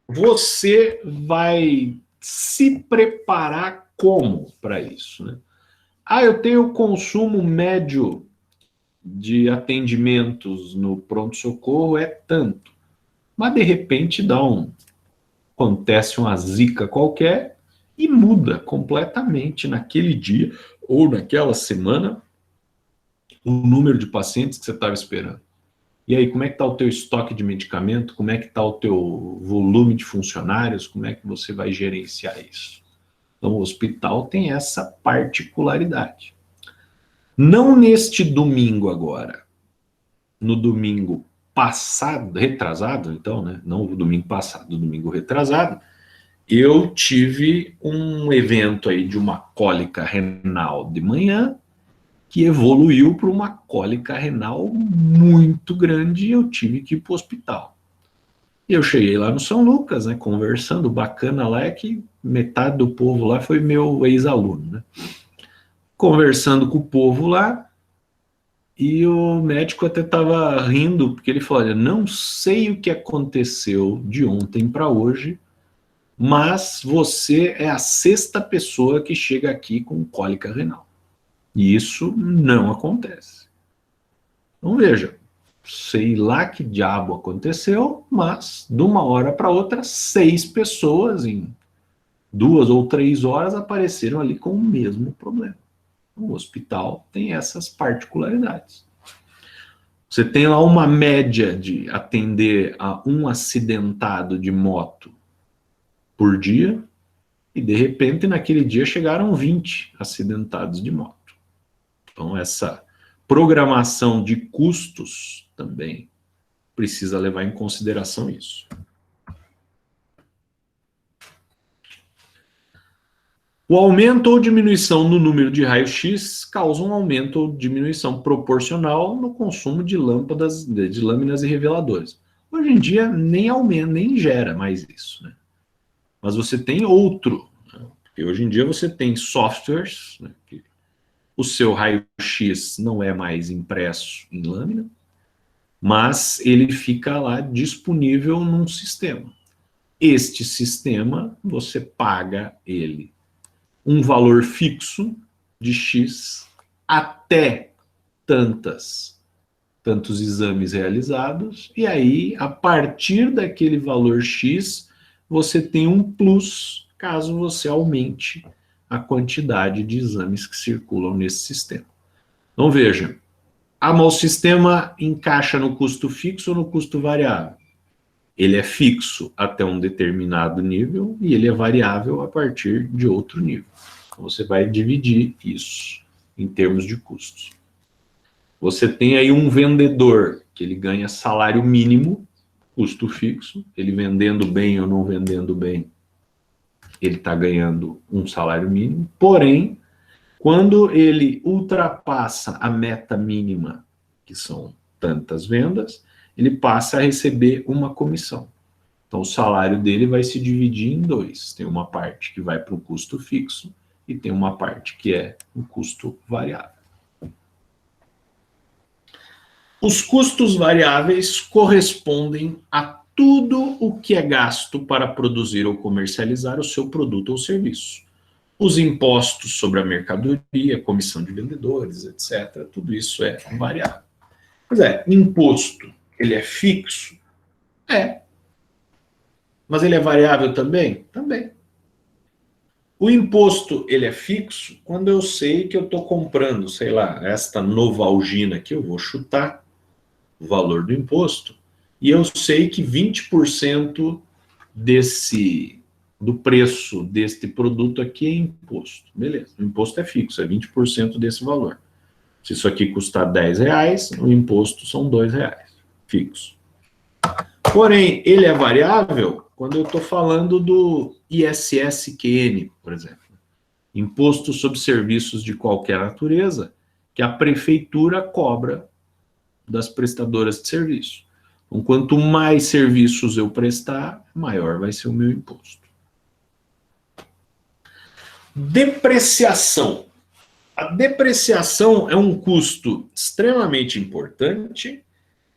Você vai se preparar como para isso, né? Eu tenho consumo médio de atendimentos no pronto-socorro é tanto. Mas, de repente, acontece uma zica qualquer e muda completamente naquele dia ou naquela semana o número de pacientes que você estava esperando. E aí, como é que está o teu estoque de medicamento? Como é que está o teu volume de funcionários? Como é que você vai gerenciar isso? Então, o hospital tem essa particularidade. Não neste domingo agora, no domingo passado, retrasado, então, né? Não o domingo passado, o domingo retrasado, eu tive um evento aí de uma cólica renal de manhã que evoluiu para uma cólica renal muito grande e eu tive que ir para o hospital. E eu cheguei lá no São Lucas, né, conversando, bacana lá é que metade do povo lá foi meu ex-aluno, né? Conversando com o povo lá, e o médico até estava rindo, porque ele falou, olha, não sei o que aconteceu de ontem para hoje, mas você é a sexta pessoa que chega aqui com cólica renal. E isso não acontece. Então veja, sei lá que diabo aconteceu, mas de uma hora para outra, 6 pessoas em 2 ou 3 horas apareceram ali com o mesmo problema. O hospital tem essas particularidades. Você tem lá uma média de atender a um acidentado de moto por dia, e de repente naquele dia chegaram 20 acidentados de moto. Então essa programação de custos também precisa levar em consideração isso. O aumento ou diminuição no número de raios-x causa um aumento ou diminuição proporcional no consumo de lâmpadas, de lâminas e reveladores. Hoje em dia nem aumenta, nem gera mais isso, né? Mas você tem outro, né? Porque hoje em dia você tem softwares, né, que o seu raio-x não é mais impresso em lâmina, mas ele fica lá disponível num sistema. Este sistema, você paga ele um valor fixo de X até tantos exames realizados, e aí, a partir daquele valor X, você tem um plus, caso você aumente a quantidade de exames que circulam nesse sistema. Então, veja, mas o sistema encaixa no custo fixo ou no custo variável? Ele é fixo até um determinado nível e ele é variável a partir de outro nível. Então, você vai dividir isso em termos de custos. Você tem aí um vendedor que ele ganha salário mínimo, custo fixo, ele vendendo bem ou não vendendo bem, ele está ganhando um salário mínimo, porém, quando ele ultrapassa a meta mínima, que são tantas vendas, ele passa a receber uma comissão. Então, o salário dele vai se dividir em 2. Tem uma parte que vai para o custo fixo e tem uma parte que é o custo variável. Os custos variáveis correspondem a tudo o que é gasto para produzir ou comercializar o seu produto ou serviço. Os impostos sobre a mercadoria, comissão de vendedores, etc. Tudo isso é variável. Pois é, imposto, ele é fixo? É. Mas ele é variável também? Também. O imposto, ele é fixo quando eu sei que eu estou comprando, sei lá, esta Novalgina aqui, eu vou chutar o valor do imposto, e eu sei que 20% do preço deste produto aqui é imposto. Beleza, o imposto é fixo, é 20% desse valor. Se isso aqui custar R$10, o imposto são R$2, fixo. Porém, ele é variável quando eu estou falando do ISSQN, por exemplo. Imposto sobre serviços de qualquer natureza, que a prefeitura cobra das prestadoras de serviço. Então, quanto mais serviços eu prestar, maior vai ser o meu imposto. Depreciação. A depreciação é um custo extremamente importante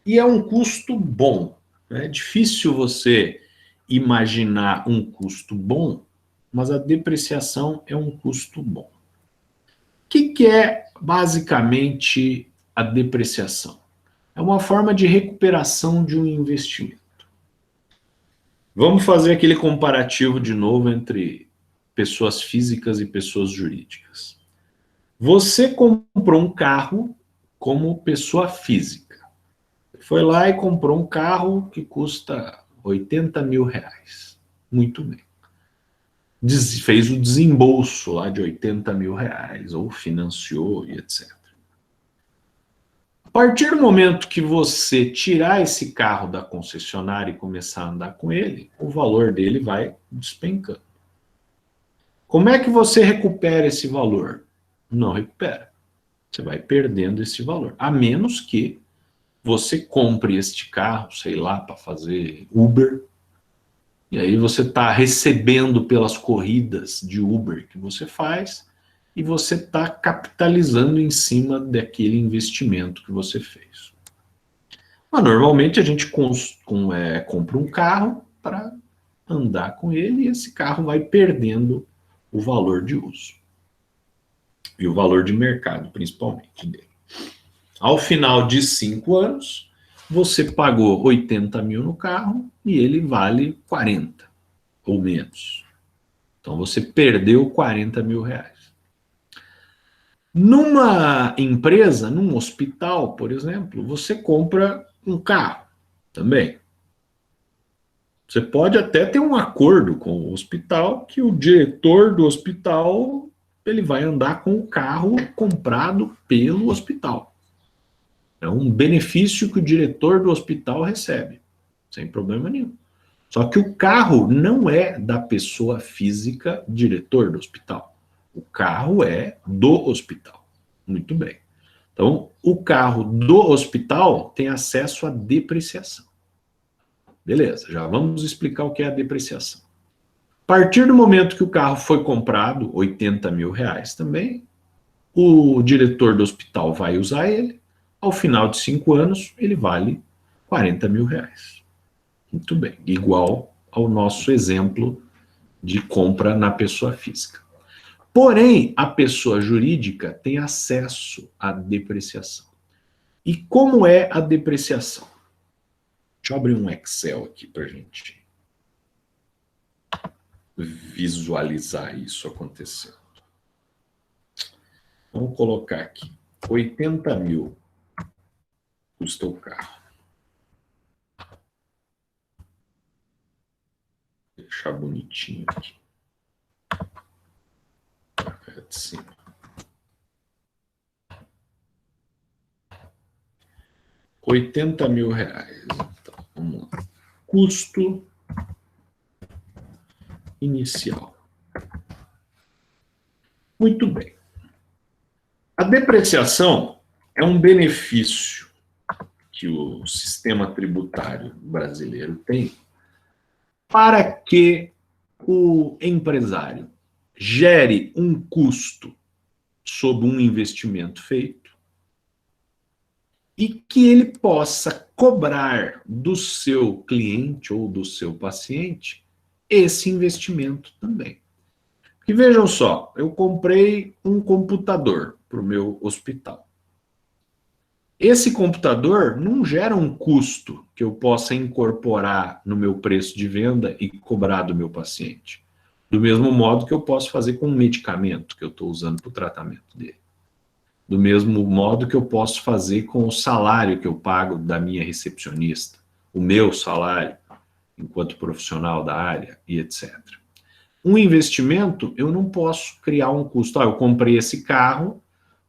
e é um custo bom. É difícil você imaginar um custo bom, mas a depreciação é um custo bom. O que é basicamente a depreciação? É uma forma de recuperação de um investimento. Vamos fazer aquele comparativo de novo entre pessoas físicas e pessoas jurídicas. Você comprou um carro como pessoa física. Foi lá e comprou um carro que custa 80 mil reais. Muito bem. Fez o desembolso lá de 80 mil reais, ou financiou e etc. A partir do momento que você tirar esse carro da concessionária e começar a andar com ele, o valor dele vai despencando. Como é que você recupera esse valor? Não recupera. Você vai perdendo esse valor. A menos que você compre este carro, sei lá, para fazer Uber, e aí você está recebendo pelas corridas de Uber que você faz, e você está capitalizando em cima daquele investimento que você fez. Mas normalmente a gente compra um carro para andar com ele, e esse carro vai perdendo o valor de uso. E o valor de mercado, principalmente, dele. Ao final de 5 anos, você pagou 80 mil no carro e ele vale 40 ou menos. Então você perdeu 40 mil reais. Numa empresa, num hospital, por exemplo, você compra um carro também. Você pode até ter um acordo com o hospital que o diretor do hospital ele vai andar com o carro comprado pelo hospital. É um benefício que o diretor do hospital recebe, sem problema nenhum. Só que o carro não é da pessoa física diretor do hospital. O carro é do hospital. Muito bem. Então, o carro do hospital tem acesso à depreciação. Beleza, já vamos explicar o que é a depreciação. A partir do momento que o carro foi comprado, 80 mil reais também, o diretor do hospital vai usar ele. Ao final de 5 anos, ele vale 40 mil reais. Muito bem, igual ao nosso exemplo de compra na pessoa física. Porém, a pessoa jurídica tem acesso à depreciação. E como é a depreciação? Deixa eu abrir um Excel aqui para a gente visualizar isso acontecendo. Vamos colocar aqui, 80 mil custa o carro. Vou deixar bonitinho aqui. De cima. R$80 mil. Então, vamos lá. Custo inicial. Muito bem. A depreciação é um benefício que o sistema tributário brasileiro tem para que o empresário gere um custo sobre um investimento feito e que ele possa cobrar do seu cliente ou do seu paciente esse investimento também. Porque vejam só, eu comprei um computador para o meu hospital. Esse computador não gera um custo que eu possa incorporar no meu preço de venda e cobrar do meu paciente. Do mesmo modo que eu posso fazer com um medicamento que eu estou usando para o tratamento dele. Do mesmo modo que eu posso fazer com o salário que eu pago da minha recepcionista, o meu salário enquanto profissional da área e etc. Um investimento, eu não posso criar um custo. Eu comprei esse carro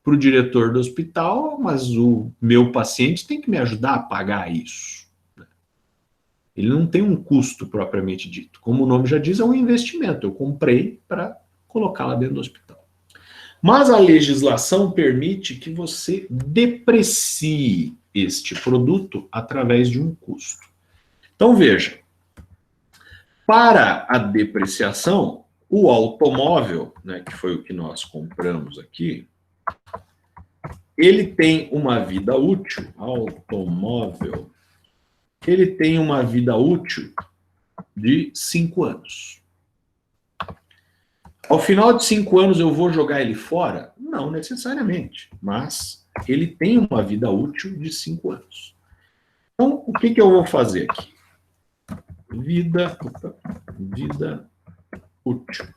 para o diretor do hospital, mas o meu paciente tem que me ajudar a pagar isso. Ele não tem um custo propriamente dito. Como o nome já diz, é um investimento. Eu comprei para colocar lá dentro do hospital. Mas a legislação permite que você deprecie este produto através de um custo. Então, veja, para a depreciação, o automóvel, né, que foi o que nós compramos aqui, ele tem uma vida útil, automóvel, ele tem uma vida útil de 5 anos. Ao final de 5 anos eu vou jogar ele fora? Não necessariamente, mas ele tem uma vida útil de 5 anos. Então, o que eu vou fazer aqui? Vida útil.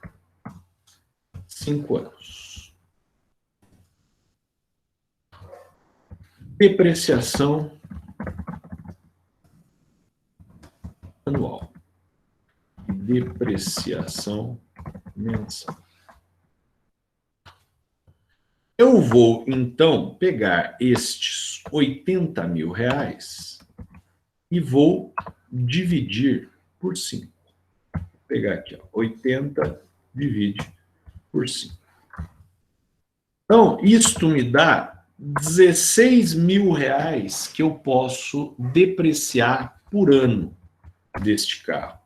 5 anos. Depreciação anual. Depreciação mensal. Eu vou, então, pegar estes 80 mil reais e vou dividir por 5. Vou pegar aqui, ó, 80 divide por 5. Então, isto me dá 16 mil reais que eu posso depreciar por ano deste carro.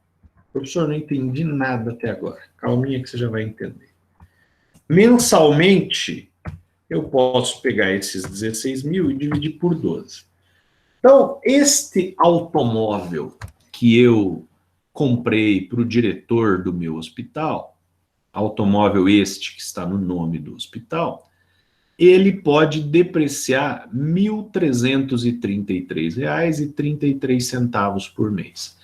Professor, não entendi nada até agora. Calminha que você já vai entender. Mensalmente, eu posso pegar esses 16 mil e dividir por 12. Então, este automóvel que eu comprei para o diretor do meu hospital, automóvel este que está no nome do hospital, ele pode depreciar R$ 1.333,33 por mês.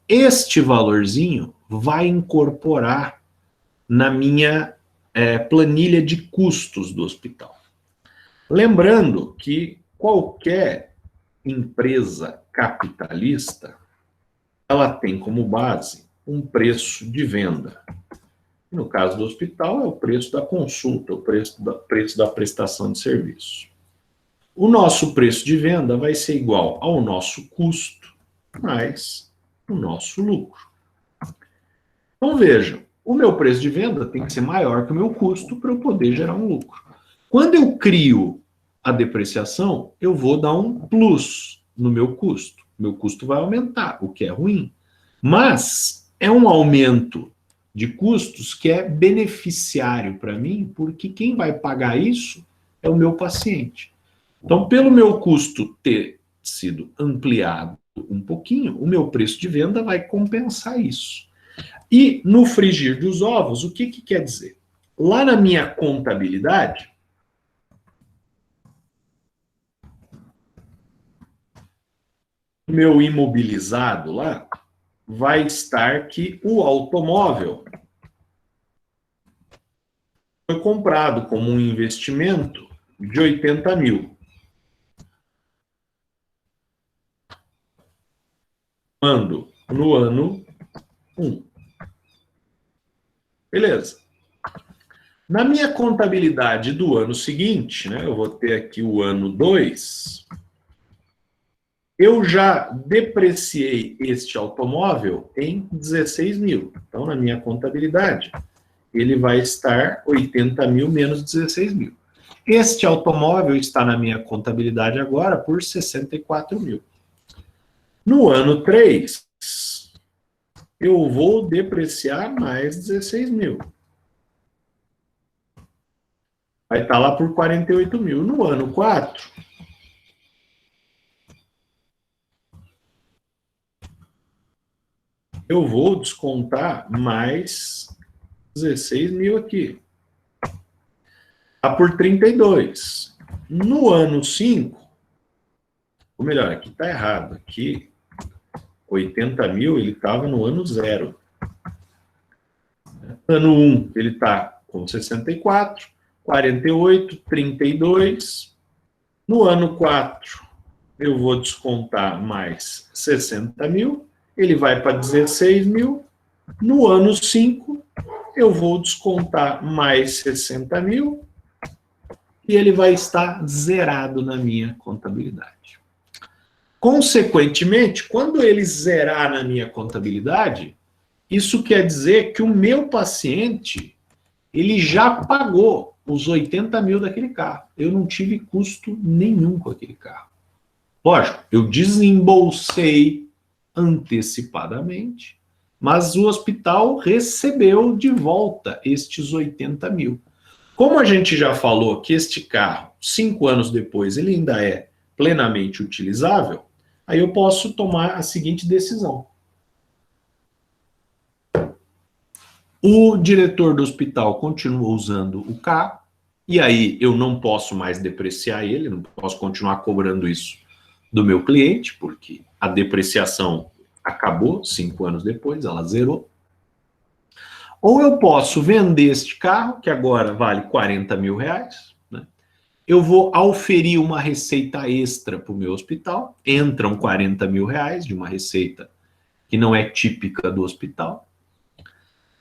Este valorzinho vai incorporar na minha planilha de custos do hospital. Lembrando que qualquer empresa capitalista, ela tem como base um preço de venda. No caso do hospital, é o preço da consulta, o preço da prestação de serviço. O nosso preço de venda vai ser igual ao nosso custo mais o nosso lucro. Então, vejam, o meu preço de venda tem que ser maior que o meu custo para eu poder gerar um lucro. Quando eu crio a depreciação, eu vou dar um plus no meu custo. Meu custo vai aumentar, o que é ruim. Mas é um aumento de custos que é beneficiário para mim, porque quem vai pagar isso é o meu paciente. Então, pelo meu custo ter sido ampliado um pouquinho, o meu preço de venda vai compensar isso. E no frigir dos ovos, o que quer dizer? Lá na minha contabilidade, o meu imobilizado lá vai estar que o automóvel foi comprado como um investimento de 80 mil. Quando? No ano 1. Beleza. Na minha contabilidade do ano seguinte, né, eu vou ter aqui o ano 2, eu já depreciei este automóvel em 16 mil. Então, na minha contabilidade, ele vai estar 80 mil menos 16 mil. Este automóvel está na minha contabilidade agora por 64 mil. No ano 3, eu vou depreciar mais 16 mil. Vai estar lá por 48 mil. No ano 4, eu vou descontar mais 16 mil aqui. Está por 32. No ano 5, ou melhor, aqui está errado. Aqui, 80 mil, ele estava no ano 0. Ano 1, ele está com 64, 48, 32. No ano 4, eu vou descontar mais 60 mil, ele vai para 16 mil. No ano 5, eu vou descontar mais 60 mil e ele vai estar zerado na minha contabilidade. Consequentemente, quando ele zerar na minha contabilidade, isso quer dizer que o meu paciente, ele já pagou os 80 mil daquele carro. Eu não tive custo nenhum com aquele carro. Lógico, eu desembolsei antecipadamente, mas o hospital recebeu de volta estes 80 mil. Como a gente já falou que este carro, 5 anos depois, ele ainda é plenamente utilizável, aí eu posso tomar a seguinte decisão. O diretor do hospital continua usando o carro, e aí eu não posso mais depreciar ele, não posso continuar cobrando isso do meu cliente, porque a depreciação acabou 5 anos depois, ela zerou. Ou eu posso vender este carro, que agora vale 40 mil reais, né? Eu vou auferir uma receita extra para o meu hospital, entram 40 mil reais de uma receita que não é típica do hospital.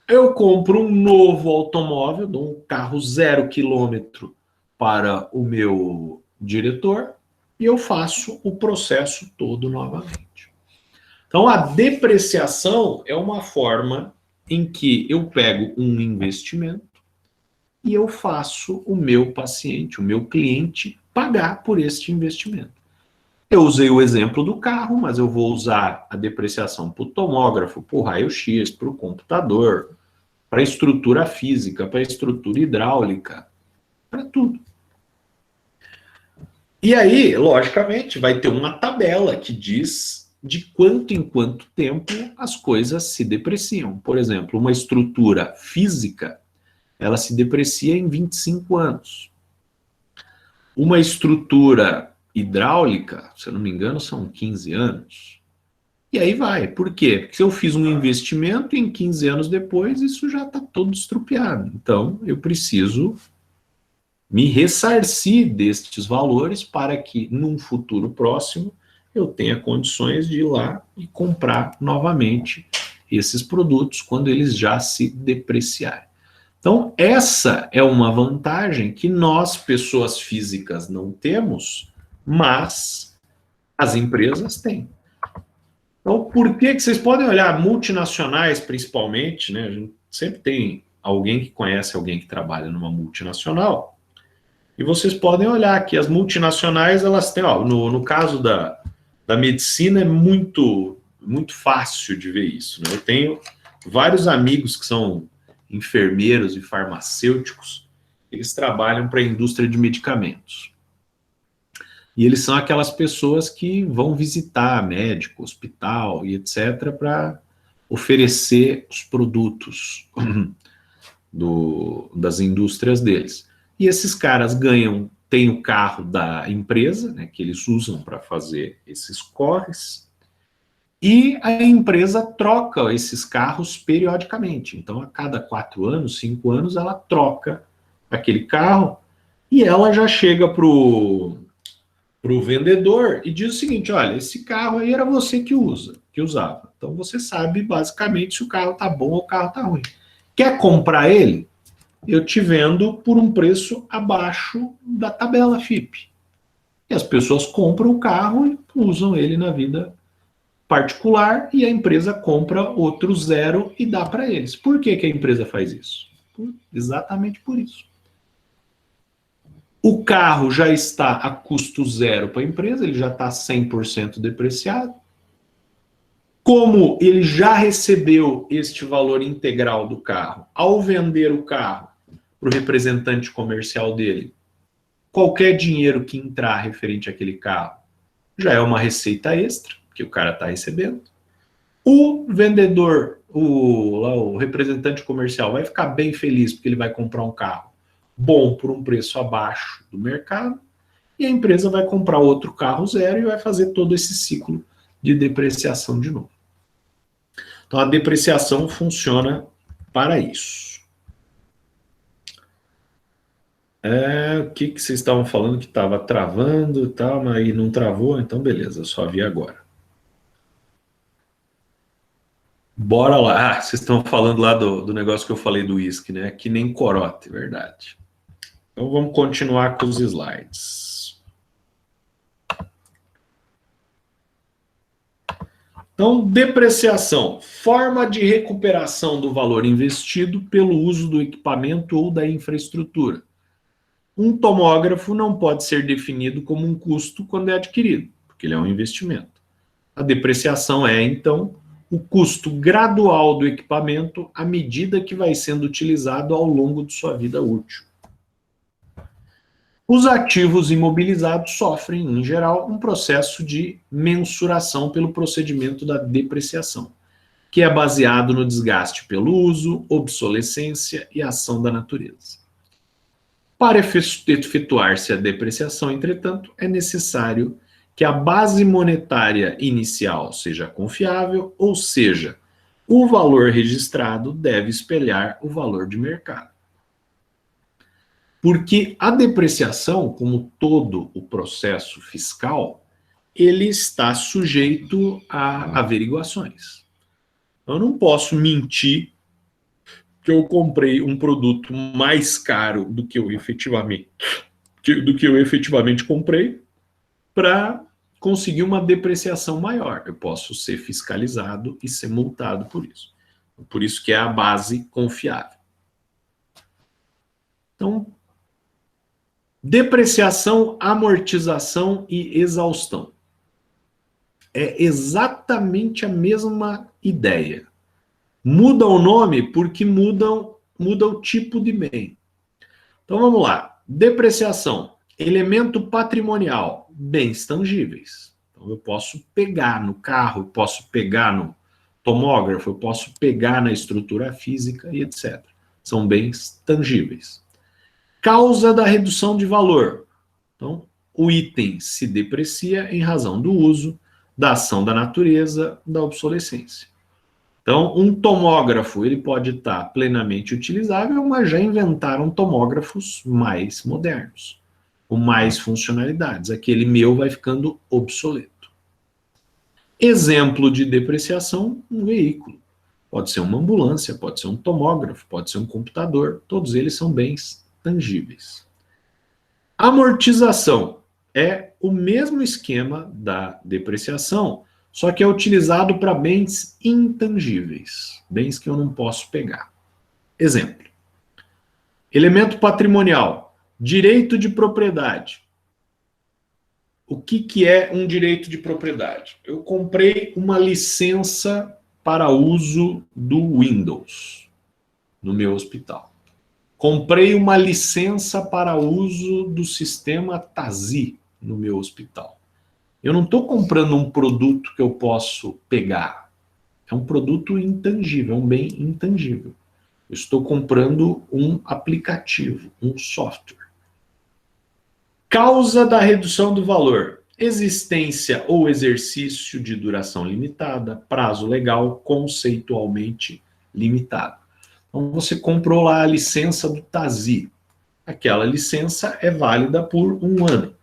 Eu compro um novo automóvel, dou um carro 0 quilômetro para o meu diretor e eu faço o processo todo novamente. Então, a depreciação é uma forma em que eu pego um investimento e eu faço o meu paciente, o meu cliente, pagar por este investimento. Eu usei o exemplo do carro, mas eu vou usar a depreciação para o tomógrafo, para o raio-x, para o computador, para a estrutura física, para a estrutura hidráulica, para tudo. E aí, logicamente, vai ter uma tabela que diz de quanto em quanto tempo as coisas se depreciam. Por exemplo, uma estrutura física, ela se deprecia em 25 anos. Uma estrutura hidráulica, se eu não me engano, são 15 anos. E aí vai. Por quê? Porque se eu fiz um investimento e em 15 anos depois, isso já está todo estrupiado. Então, eu preciso me ressarcir destes valores para que, num futuro próximo, eu tenha condições de ir lá e comprar novamente esses produtos quando eles já se depreciarem. Então, essa é uma vantagem que nós, pessoas físicas, não temos, mas as empresas têm. Então, por que vocês podem olhar multinacionais, principalmente, né? A gente sempre tem alguém que conhece alguém que trabalha numa multinacional, e vocês podem olhar que as multinacionais, elas têm, ó, no caso da medicina, é muito fácil de ver isso, né? Eu tenho vários amigos que são enfermeiros e farmacêuticos, eles trabalham para a indústria de medicamentos. E eles são aquelas pessoas que vão visitar médico, hospital e etc. para oferecer os produtos das indústrias deles. E esses caras ganham, tem o carro da empresa, né, que eles usam para fazer esses corres, e a empresa troca esses carros periodicamente. Então, a cada 4 anos, 5 anos, ela troca aquele carro e ela já chega para o vendedor e diz o seguinte: olha, esse carro aí era você que usava. Então, você sabe basicamente se o carro está bom ou o carro está ruim. Quer comprar ele? Eu te vendo por um preço abaixo da tabela FIPE. E as pessoas compram o carro e usam ele na vida particular e a empresa compra outro zero e dá para eles. Por que a empresa faz isso? Exatamente por isso. O carro já está a custo zero para a empresa, ele já está 100% depreciado. Como ele já recebeu este valor integral do carro, ao vender o carro para o representante comercial dele, qualquer dinheiro que entrar referente àquele carro já é uma receita extra que o cara está recebendo. O vendedor, o representante comercial vai ficar bem feliz porque ele vai comprar um carro bom por um preço abaixo do mercado e a empresa vai comprar outro carro zero e vai fazer todo esse ciclo de depreciação de novo. Então a depreciação funciona para isso. O que vocês estavam falando que estava travando e tal, mas aí não travou, então beleza, eu só vi agora. Bora lá. Vocês estão falando lá do negócio que eu falei do uísque, né? Que nem corote, verdade. Então vamos continuar com os slides. Então, depreciação, forma de recuperação do valor investido pelo uso do equipamento ou da infraestrutura. Um tomógrafo não pode ser definido como um custo quando é adquirido, porque ele é um investimento. A depreciação é, então, o custo gradual do equipamento à medida que vai sendo utilizado ao longo de sua vida útil. Os ativos imobilizados sofrem, em geral, um processo de mensuração pelo procedimento da depreciação, que é baseado no desgaste pelo uso, obsolescência e ação da natureza. Para efetuar-se a depreciação, entretanto, é necessário que a base monetária inicial seja confiável, ou seja, o valor registrado deve espelhar o valor de mercado. Porque a depreciação, como todo o processo fiscal, ele está sujeito a averiguações. Eu não posso mentir que eu comprei um produto mais caro do que eu efetivamente comprei para conseguir uma depreciação maior. Eu posso ser fiscalizado e ser multado por isso. Por isso que é a base confiável. Então, depreciação, amortização e exaustão. É exatamente a mesma ideia. Muda o nome porque muda o tipo de bem. Então vamos lá. Depreciação, elemento patrimonial, bens tangíveis. Então eu posso pegar no carro, eu posso pegar no tomógrafo, eu posso pegar na estrutura física e etc. São bens tangíveis. Causa da redução de valor. Então, o item se deprecia em razão do uso, da ação da natureza, da obsolescência. Então, um tomógrafo ele pode estar plenamente utilizável, mas já inventaram tomógrafos mais modernos, com mais funcionalidades. Aquele meu vai ficando obsoleto. Exemplo de depreciação, um veículo. Pode ser uma ambulância, pode ser um tomógrafo, pode ser um computador. Todos eles são bens tangíveis. Amortização é o mesmo esquema da depreciação, só que é utilizado para bens intangíveis, bens que eu não posso pegar. Exemplo. Elemento patrimonial, direito de propriedade. O que é um direito de propriedade? Eu comprei uma licença para uso do Windows no meu hospital. Comprei uma licença para uso do sistema TASI no meu hospital. Eu não estou comprando um produto que eu posso pegar. É um produto intangível, é um bem intangível. Eu estou comprando um aplicativo, um software. Causa da redução do valor. Existência ou exercício de duração limitada, prazo legal conceitualmente limitado. Então você comprou lá a licença do TASI. Aquela licença é válida por 1 ano.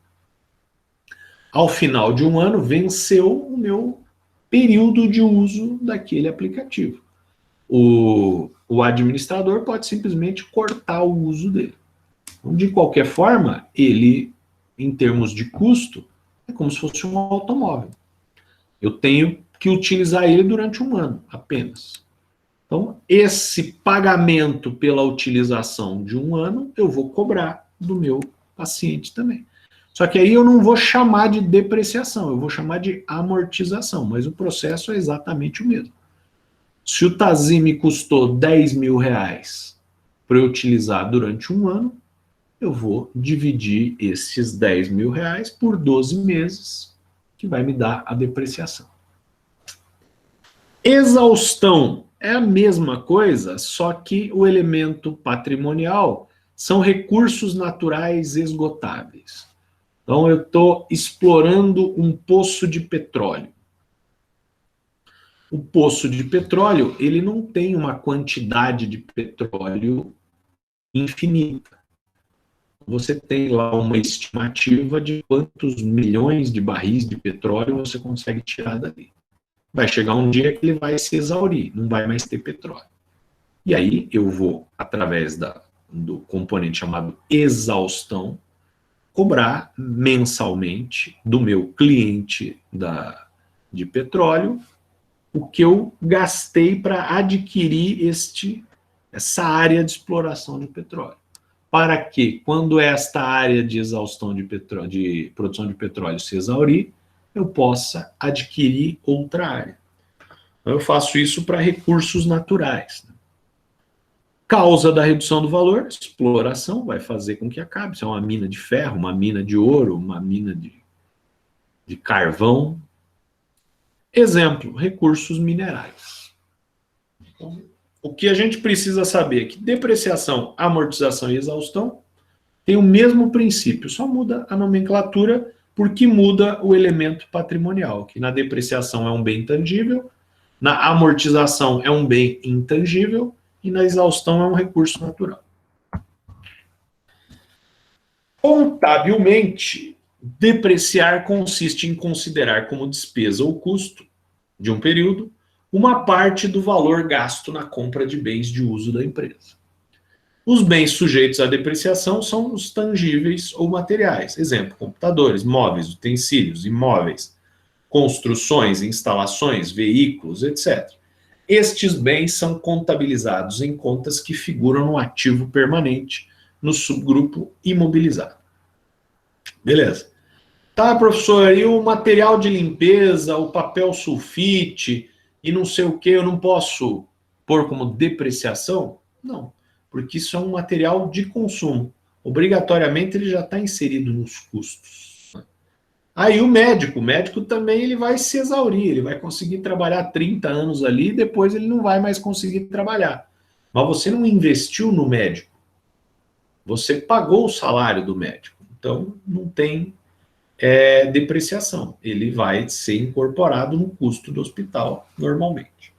Ao final de 1 ano, venceu o meu período de uso daquele aplicativo. O administrador pode simplesmente cortar o uso dele. Então, de qualquer forma, ele, em termos de custo, é como se fosse um automóvel. Eu tenho que utilizar ele durante 1 ano apenas. Então, esse pagamento pela utilização de 1 ano, eu vou cobrar do meu paciente também. Só que aí eu não vou chamar de depreciação, eu vou chamar de amortização, mas o processo é exatamente o mesmo. Se o TASI me custou 10 mil reais para eu utilizar durante 1 ano, eu vou dividir esses 10 mil reais por 12 meses, que vai me dar a depreciação. Exaustão é a mesma coisa, só que o elemento patrimonial são recursos naturais esgotáveis. Então, eu estou explorando um poço de petróleo. O poço de petróleo, ele não tem uma quantidade de petróleo infinita. Você tem lá uma estimativa de quantos milhões de barris de petróleo você consegue tirar dali. Vai chegar um dia que ele vai se exaurir, não vai mais ter petróleo. E aí eu vou, através do componente chamado exaustão, cobrar mensalmente do meu cliente de petróleo o que eu gastei para adquirir essa área de exploração de petróleo. Para que, quando esta área de exaustão de produção de petróleo se exaurir, eu possa adquirir outra área. Então, eu faço isso para recursos naturais. Causa da redução do valor, exploração, vai fazer com que acabe. Se é uma mina de ferro, uma mina de ouro, uma mina de carvão. Exemplo, recursos minerais. Então, o que a gente precisa saber é que depreciação, amortização e exaustão tem o mesmo princípio, só muda a nomenclatura porque muda o elemento patrimonial, que na depreciação é um bem tangível, Na amortização é um bem intangível e na exaustão é um recurso natural. Contabilmente, depreciar consiste em considerar como despesa ou custo de um período uma parte do valor gasto na compra de bens de uso da empresa. Os bens sujeitos à depreciação são os tangíveis ou materiais. Exemplo, computadores, móveis, utensílios, imóveis, construções, instalações, veículos, etc. Estes bens são contabilizados em contas que figuram no ativo permanente, no subgrupo imobilizado. Beleza. Tá, professor, e o material de limpeza, o papel sulfite e não sei o que, eu não posso pôr como depreciação? Não, porque isso é um material de consumo. Obrigatoriamente ele já está inserido nos custos. Aí o médico também ele vai se exaurir, ele vai conseguir trabalhar 30 anos ali e depois ele não vai mais conseguir trabalhar. Mas você não investiu no médico, você pagou o salário do médico, então não tem depreciação, ele vai ser incorporado no custo do hospital normalmente.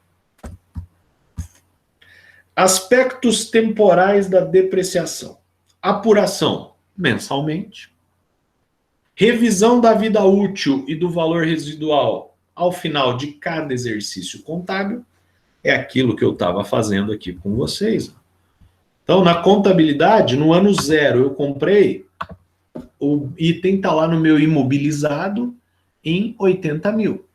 Aspectos temporais da depreciação. Apuração mensalmente. Revisão da vida útil e do valor residual ao final de cada exercício contábil. É aquilo que eu estava fazendo aqui com vocês. Então, na contabilidade, no ano 0, eu comprei, o item está lá no meu imobilizado em 80 mil.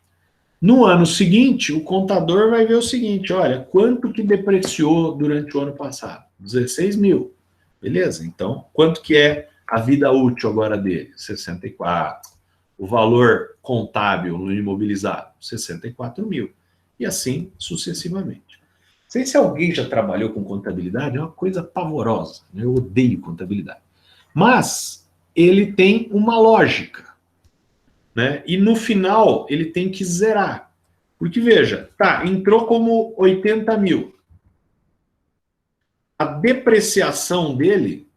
No ano seguinte, o contador vai ver o seguinte, olha, quanto que depreciou durante o ano passado? 16 mil. Beleza? Então, quanto que é a vida útil agora dele? 64. O valor contábil no imobilizado? 64 mil. E assim sucessivamente. Não sei se alguém já trabalhou com contabilidade, é uma coisa pavorosa. Né? Eu odeio contabilidade. Mas ele tem uma lógica. Né? E no final ele tem que zerar. Porque veja, tá, entrou como 80 mil. A depreciação dele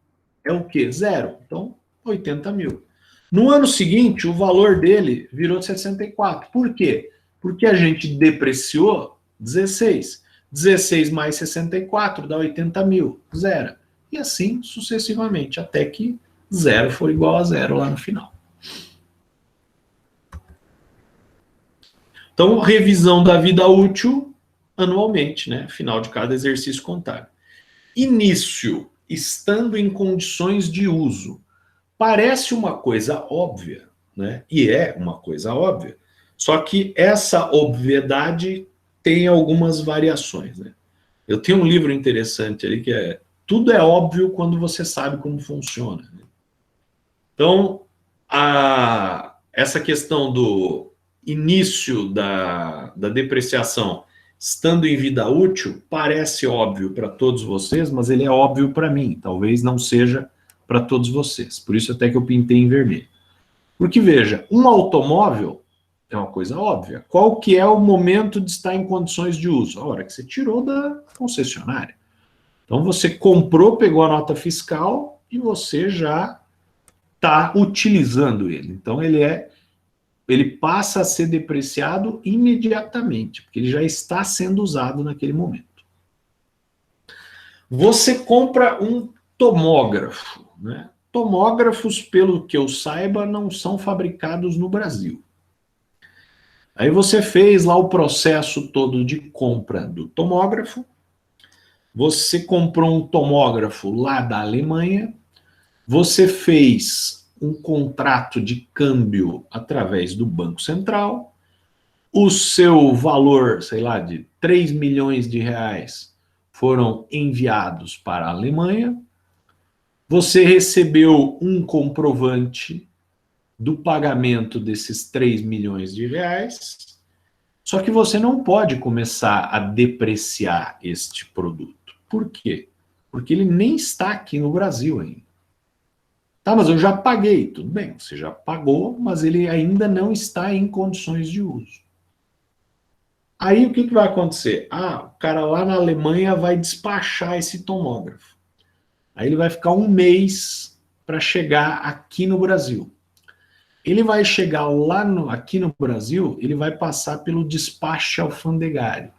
é o quê? 0. Então, 80 mil. No ano seguinte, o valor dele virou 64. Por quê? Porque a gente depreciou 16. 16 mais 64 dá 80 mil. Zero. E assim sucessivamente, até que 0 for igual a 0 lá no final. Então, revisão da vida útil anualmente, né? Final de cada exercício contábil. Início, estando em condições de uso. Parece uma coisa óbvia, né? E é uma coisa óbvia. Só que essa obviedade tem algumas variações, né? Eu tenho um livro interessante ali que é Tudo é óbvio quando você sabe como funciona. Né? Então, essa questão do início da depreciação estando em vida útil parece óbvio para todos vocês, mas ele é óbvio para mim. Talvez não seja para todos vocês. Por isso até que eu pintei em vermelho. Porque, veja, um automóvel é uma coisa óbvia. Qual que é o momento de estar em condições de uso? A hora que você tirou da concessionária. Então, você comprou, pegou a nota fiscal e você já está utilizando ele. Então, ele passa a ser depreciado imediatamente, porque ele já está sendo usado naquele momento. Você compra um tomógrafo, né? Tomógrafos, pelo que eu saiba, não são fabricados no Brasil. Aí você fez lá o processo todo de compra do tomógrafo, você comprou um tomógrafo lá da Alemanha, você fez um contrato de câmbio através do Banco Central, o seu valor, sei lá, de 3 milhões de reais foram enviados para a Alemanha, você recebeu um comprovante do pagamento desses 3 milhões de reais, só que você não pode começar a depreciar este produto. Por quê? Porque ele nem está aqui no Brasil ainda. Tá, mas eu já paguei. Tudo bem, você já pagou, mas ele ainda não está em condições de uso. Aí o que vai acontecer? O cara lá na Alemanha vai despachar esse tomógrafo. Aí ele vai ficar um mês para chegar aqui no Brasil. ele vai chegar lá aqui no Brasil, ele vai passar pelo despacho alfandegário.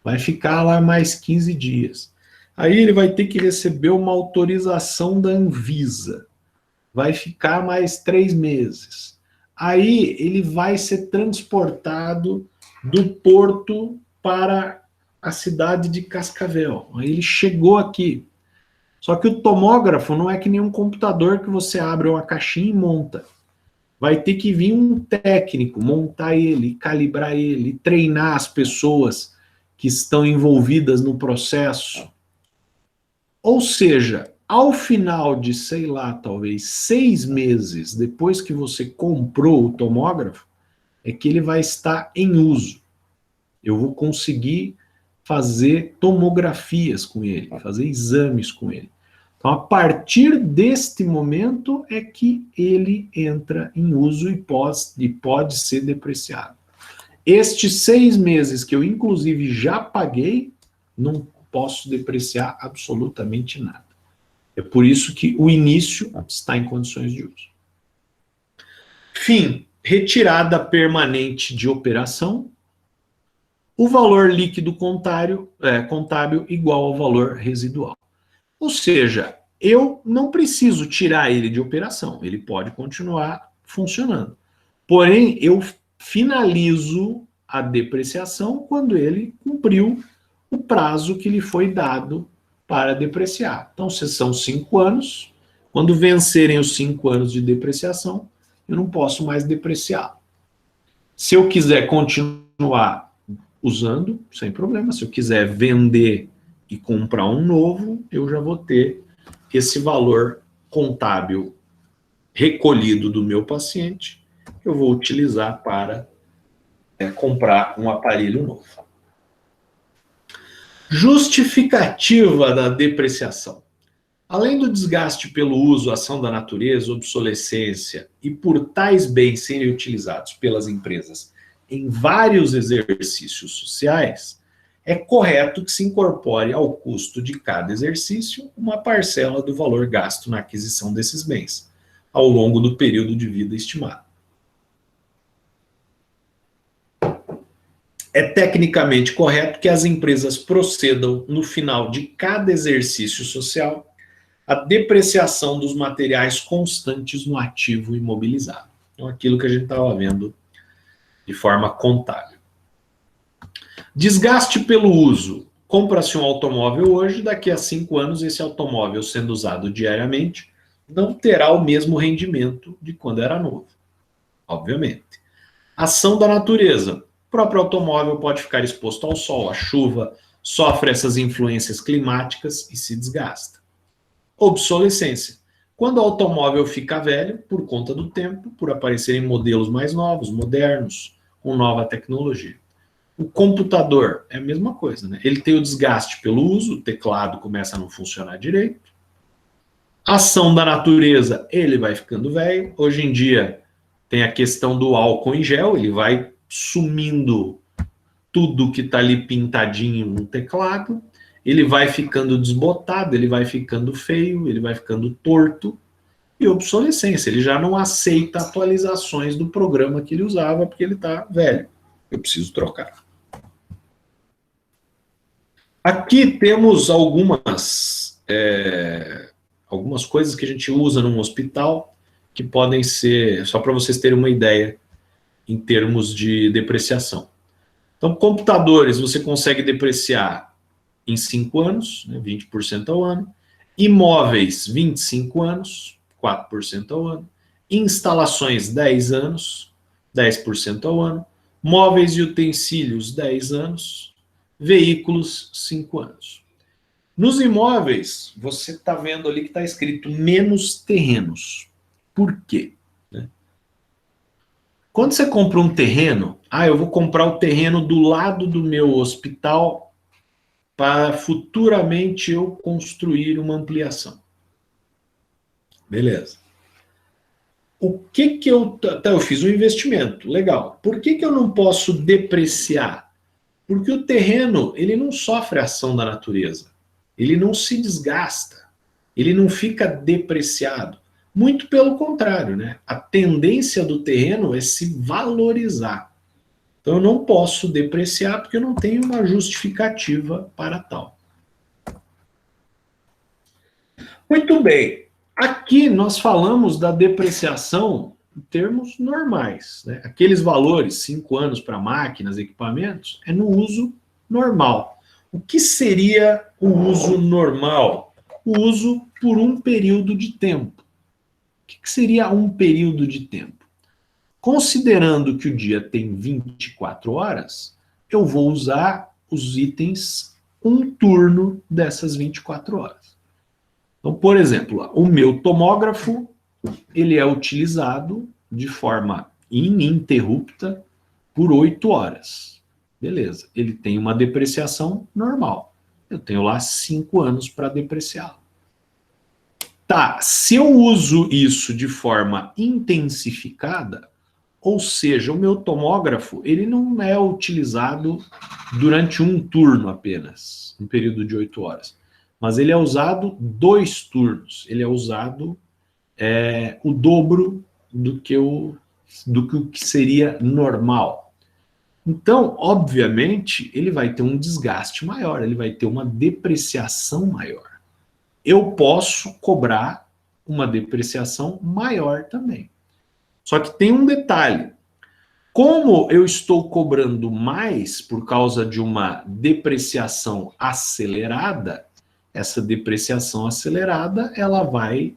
Vai ficar lá mais 15 dias. Aí ele vai ter que receber uma autorização da Anvisa. Vai ficar mais 3 meses. Aí ele vai ser transportado do porto para a cidade de Cascavel. Aí ele chegou aqui. Só que o tomógrafo não é que nem um computador que você abre uma caixinha e monta. Vai ter que vir um técnico, montar ele, calibrar ele, treinar as pessoas que estão envolvidas no processo. Ou seja, ao final de, sei lá, talvez 6 meses depois que você comprou o tomógrafo, é que ele vai estar em uso. Eu vou conseguir fazer tomografias com ele, fazer exames com ele. Então, a partir deste momento é que ele entra em uso e pode ser depreciado. Estes 6 meses que eu, inclusive, já paguei, não posso depreciar absolutamente nada. É por isso que o início está em condições de uso. Fim, retirada permanente de operação. O valor líquido contábil igual ao valor residual. Ou seja, eu não preciso tirar ele de operação, ele pode continuar funcionando. Porém, eu finalizo a depreciação quando ele cumpriu o prazo que lhe foi dado para depreciar. Então, se são 5 anos, quando vencerem os 5 anos de depreciação, eu não posso mais depreciar. Se eu quiser continuar usando, sem problema. Se eu quiser vender e comprar um novo, eu já vou ter esse valor contábil recolhido do meu paciente, que eu vou utilizar para comprar um aparelho novo. Justificativa da depreciação. Além do desgaste pelo uso, ação da natureza, obsolescência e por tais bens serem utilizados pelas empresas em vários exercícios sociais, é correto que se incorpore ao custo de cada exercício uma parcela do valor gasto na aquisição desses bens, ao longo do período de vida estimado. É tecnicamente correto que as empresas procedam, no final de cada exercício social, a depreciação dos materiais constantes no ativo imobilizado. Então, aquilo que a gente estava vendo de forma contábil. Desgaste pelo uso. Compra-se um automóvel hoje, daqui a 5 anos, esse automóvel, sendo usado diariamente, não terá o mesmo rendimento de quando era novo. Obviamente. Ação da natureza. O próprio automóvel pode ficar exposto ao sol, à chuva, sofre essas influências climáticas e se desgasta. Obsolescência. Quando o automóvel fica velho, por conta do tempo, por aparecerem modelos mais novos, modernos, com nova tecnologia. O computador é a mesma coisa, né? Ele tem o desgaste pelo uso, o teclado começa a não funcionar direito. Ação da natureza, ele vai ficando velho. Hoje em dia tem a questão do álcool em gel, ele vai sumindo tudo que está ali pintadinho no teclado. Ele vai ficando desbotado, ele vai ficando feio, ele vai ficando torto. E obsolescência, ele já não aceita atualizações do programa que ele usava porque ele está velho. Eu preciso trocar. Aqui temos algumas coisas que a gente usa num hospital que podem ser, só para vocês terem uma ideia, em termos de depreciação. Então, computadores você consegue depreciar em 5 anos, né, 20% ao ano. Imóveis, 25 anos, 4% ao ano. Instalações, 10 anos, 10% ao ano. Móveis e utensílios, 10 anos. Veículos, 5 anos. Nos imóveis, você está vendo ali que está escrito menos terrenos. Por quê? Quando você compra um terreno, eu vou comprar o terreno do lado do meu hospital para futuramente eu construir uma ampliação. Beleza. O que eu fiz um investimento, legal. Por que eu não posso depreciar? Porque o terreno, ele não sofre ação da natureza. Ele não se desgasta. Ele não fica depreciado. Muito pelo contrário, né? A tendência do terreno é se valorizar. Então eu não posso depreciar porque eu não tenho uma justificativa para tal. Muito bem. Aqui nós falamos da depreciação em termos normais, né? Aqueles valores, 5 anos para máquinas, equipamentos, é no uso normal. O que seria o uso normal? O uso por um período de tempo. O que seria um período de tempo? Considerando que o dia tem 24 horas, eu vou usar os itens um turno dessas 24 horas. Então, por exemplo, o meu tomógrafo, ele é utilizado de forma ininterrupta por 8 horas. Beleza, ele tem uma depreciação normal. Eu tenho lá 5 anos para depreciá-lo. Tá, se eu uso isso de forma intensificada, ou seja, o meu tomógrafo, ele não é utilizado durante um turno apenas, um período de 8 horas, mas ele é usado 2 turnos, ele é usado o dobro do que o que seria normal. Então, obviamente, ele vai ter um desgaste maior, ele vai ter uma depreciação maior. Eu posso cobrar uma depreciação maior também. Só que tem um detalhe. Como eu estou cobrando mais por causa de uma depreciação acelerada, essa depreciação acelerada, ela vai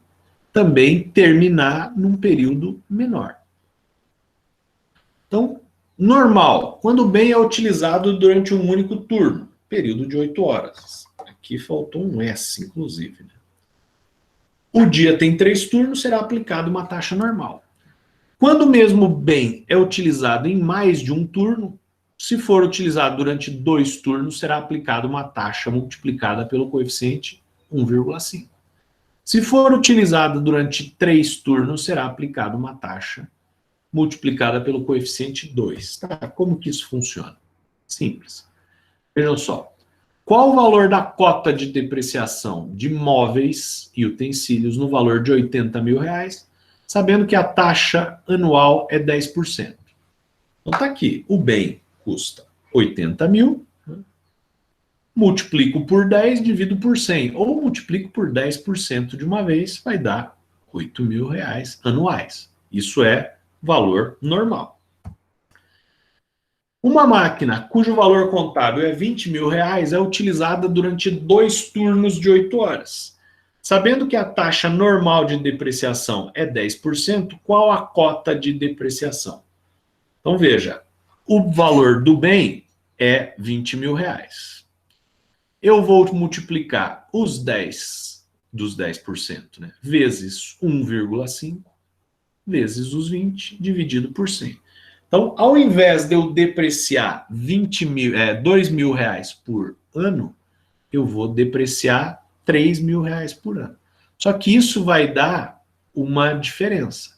também terminar num período menor. Então, normal, quando o bem é utilizado durante um único turno, período de 8 horas. Aqui faltou um S, inclusive. Né? O dia tem 3 turnos, será aplicada uma taxa normal. Quando o mesmo bem é utilizado em mais de um turno, se for utilizado durante 2 turnos, será aplicada uma taxa multiplicada pelo coeficiente 1,5. Se for utilizado durante 3 turnos, será aplicada uma taxa multiplicada pelo coeficiente 2. Tá? Como que isso funciona? Simples. Vejam só. Qual o valor da cota de depreciação de móveis e utensílios no valor de R$80 mil, sabendo que a taxa anual é 10%? Então tá aqui, o bem custa 80 mil, multiplico por 10, divido por 100, ou multiplico por 10% de uma vez, vai dar R$8 mil anuais. Isso é valor normal. Uma máquina cujo valor contábil é R$20 mil é utilizada durante 2 turnos de 8 horas. Sabendo que a taxa normal de depreciação é 10%, qual a cota de depreciação? Então veja, o valor do bem é R$20 mil. Eu vou multiplicar os 10 dos 10%, né, vezes 1,5, vezes os 20, dividido por 100. Então, ao invés de eu depreciar R$2.000 por ano, eu vou depreciar R$3.000 por ano. Só que isso vai dar uma diferença.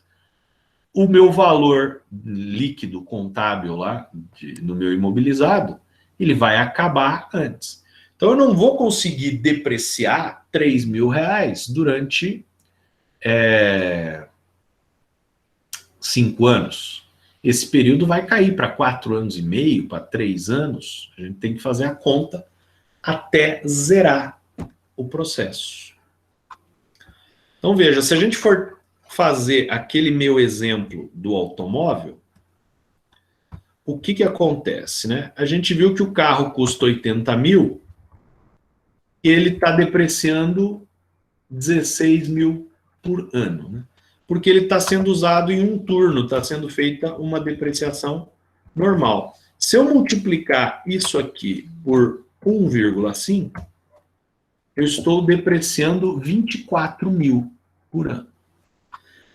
O meu valor líquido contábil lá, no meu imobilizado, ele vai acabar antes. Então, eu não vou conseguir depreciar R$3.000 durante 5 anos. Esse período vai cair para 4 anos e meio, para 3 anos. A gente tem que fazer a conta até zerar o processo. Então, veja, se a gente for fazer aquele meu exemplo do automóvel, o que acontece, né? A gente viu que o carro custa 80 mil e ele está depreciando 16 mil por ano, né? Porque ele está sendo usado em um turno, está sendo feita uma depreciação normal. Se eu multiplicar isso aqui por 1,5, eu estou depreciando 24 mil por ano.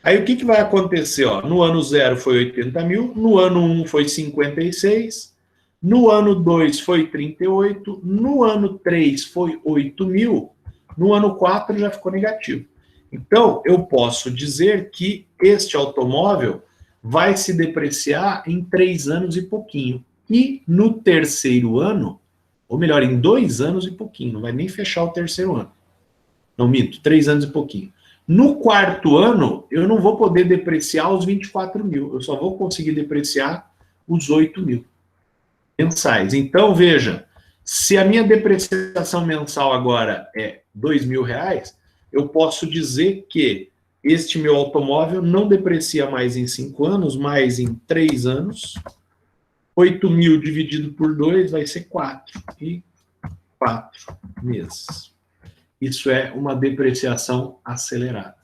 Aí o que vai acontecer? Ó, no ano 0 foi 80 mil, no ano 1 foi 56, no ano 2 foi 38, no ano 3 foi 8 mil, no ano 4 já ficou negativo. Então, eu posso dizer que este automóvel vai se depreciar em 3 anos e pouquinho. E no terceiro ano, ou melhor, em 2 anos e pouquinho, não vai nem fechar o terceiro ano. Não minto, 3 anos e pouquinho. No quarto ano, eu não vou poder depreciar os 24 mil, eu só vou conseguir depreciar os 8 mil mensais. Então, veja, se a minha depreciação mensal agora é R$ 2.000, eu posso dizer que este meu automóvel não deprecia mais em 5 anos, mas em 3 anos. 8 mil dividido por 2 vai ser 4. E 4 meses. Isso é uma depreciação acelerada.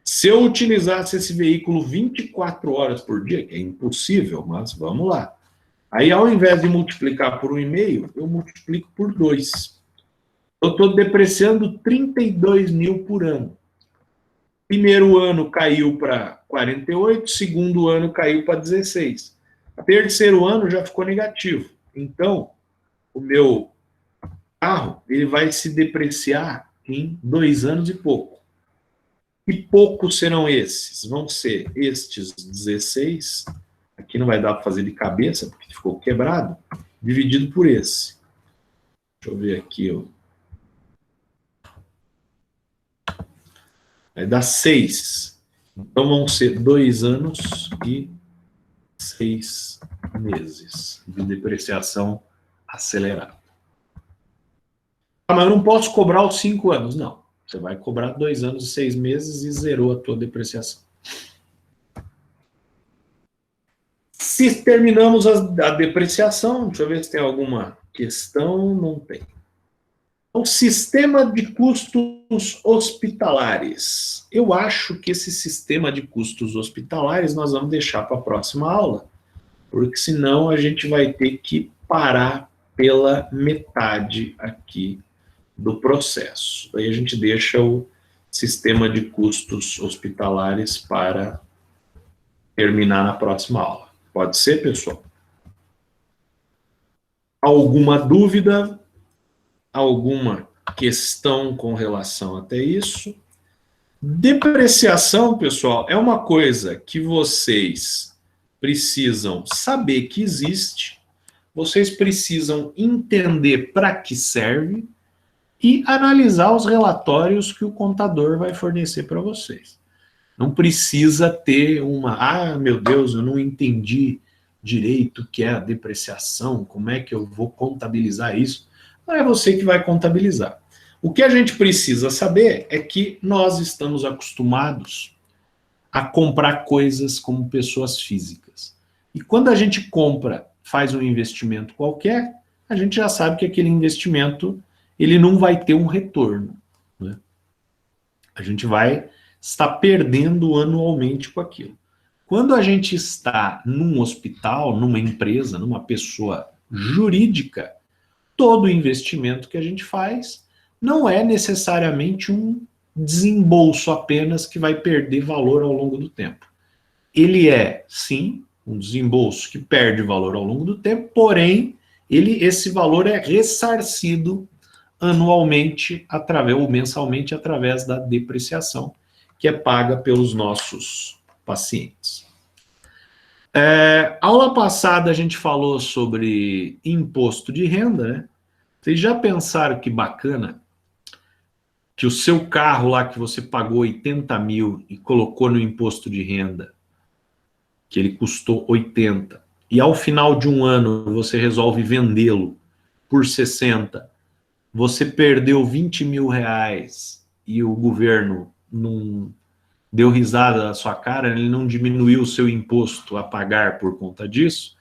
Se eu utilizasse esse veículo 24 horas por dia, que é impossível, mas vamos lá. Aí, ao invés de multiplicar por 1,5, eu multiplico por 2. Eu estou depreciando 32 mil por ano. Primeiro ano caiu para 48, segundo ano caiu para 16. Terceiro ano já ficou negativo. Então, o meu carro ele vai se depreciar em 2 anos e pouco. E poucos serão esses? Vão ser estes 16, aqui não vai dar para fazer de cabeça, porque ficou quebrado, dividido por esse. Deixa eu ver aqui. Vai dar 6. Então vão ser 2 anos e 6 meses de depreciação acelerada. Ah, mas eu não posso cobrar os 5 anos. Não. Você vai cobrar 2 anos e 6 meses e zerou a tua depreciação. Se terminamos a depreciação, deixa eu ver se tem alguma questão. Não tem. Então, sistema de custos hospitalares. Eu acho que esse sistema de custos hospitalares nós vamos deixar para a próxima aula, porque senão a gente vai ter que parar pela metade aqui do processo. Daí a gente deixa o sistema de custos hospitalares para terminar na próxima aula. Pode ser, pessoal? Alguma dúvida? Alguma questão com relação até isso? Depreciação, pessoal, é uma coisa que vocês precisam saber que existe, vocês precisam entender para que serve e analisar os relatórios que o contador vai fornecer para vocês. Não precisa ter meu Deus, eu não entendi direito o que é a depreciação, como é que eu vou contabilizar isso? Não é você que vai contabilizar. O que a gente precisa saber é que nós estamos acostumados a comprar coisas como pessoas físicas. E quando a gente faz um investimento qualquer, a gente já sabe que aquele investimento ele não vai ter um retorno, né? A gente vai estar perdendo anualmente com aquilo. Quando a gente está num hospital, numa empresa, numa pessoa jurídica, todo investimento que a gente faz não é necessariamente um desembolso apenas que vai perder valor ao longo do tempo. Ele é, sim, um desembolso que perde valor ao longo do tempo, porém, esse valor é ressarcido anualmente ou mensalmente através da depreciação que é paga pelos nossos pacientes. Aula passada a gente falou sobre imposto de renda, né? Vocês já pensaram que bacana que o seu carro lá que você pagou 80 mil e colocou no imposto de renda, que ele custou 80, e ao final de um ano você resolve vendê-lo por 60, você perdeu 20 mil reais e o governo não deu risada na sua cara, ele não diminuiu o seu imposto a pagar por conta disso?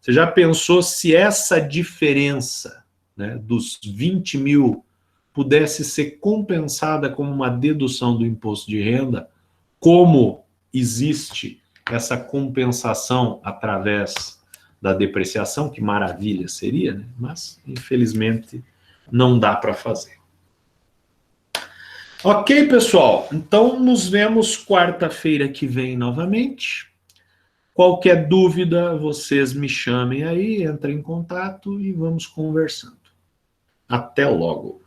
Você já pensou se essa diferença, né, dos 20 mil pudesse ser compensada como uma dedução do imposto de renda, como existe essa compensação através da depreciação? Que maravilha seria, né? Mas, infelizmente, não dá para fazer. Ok, pessoal? Então, nos vemos quarta-feira que vem novamente. Qualquer dúvida, vocês me chamem aí, entrem em contato e vamos conversando. Até logo.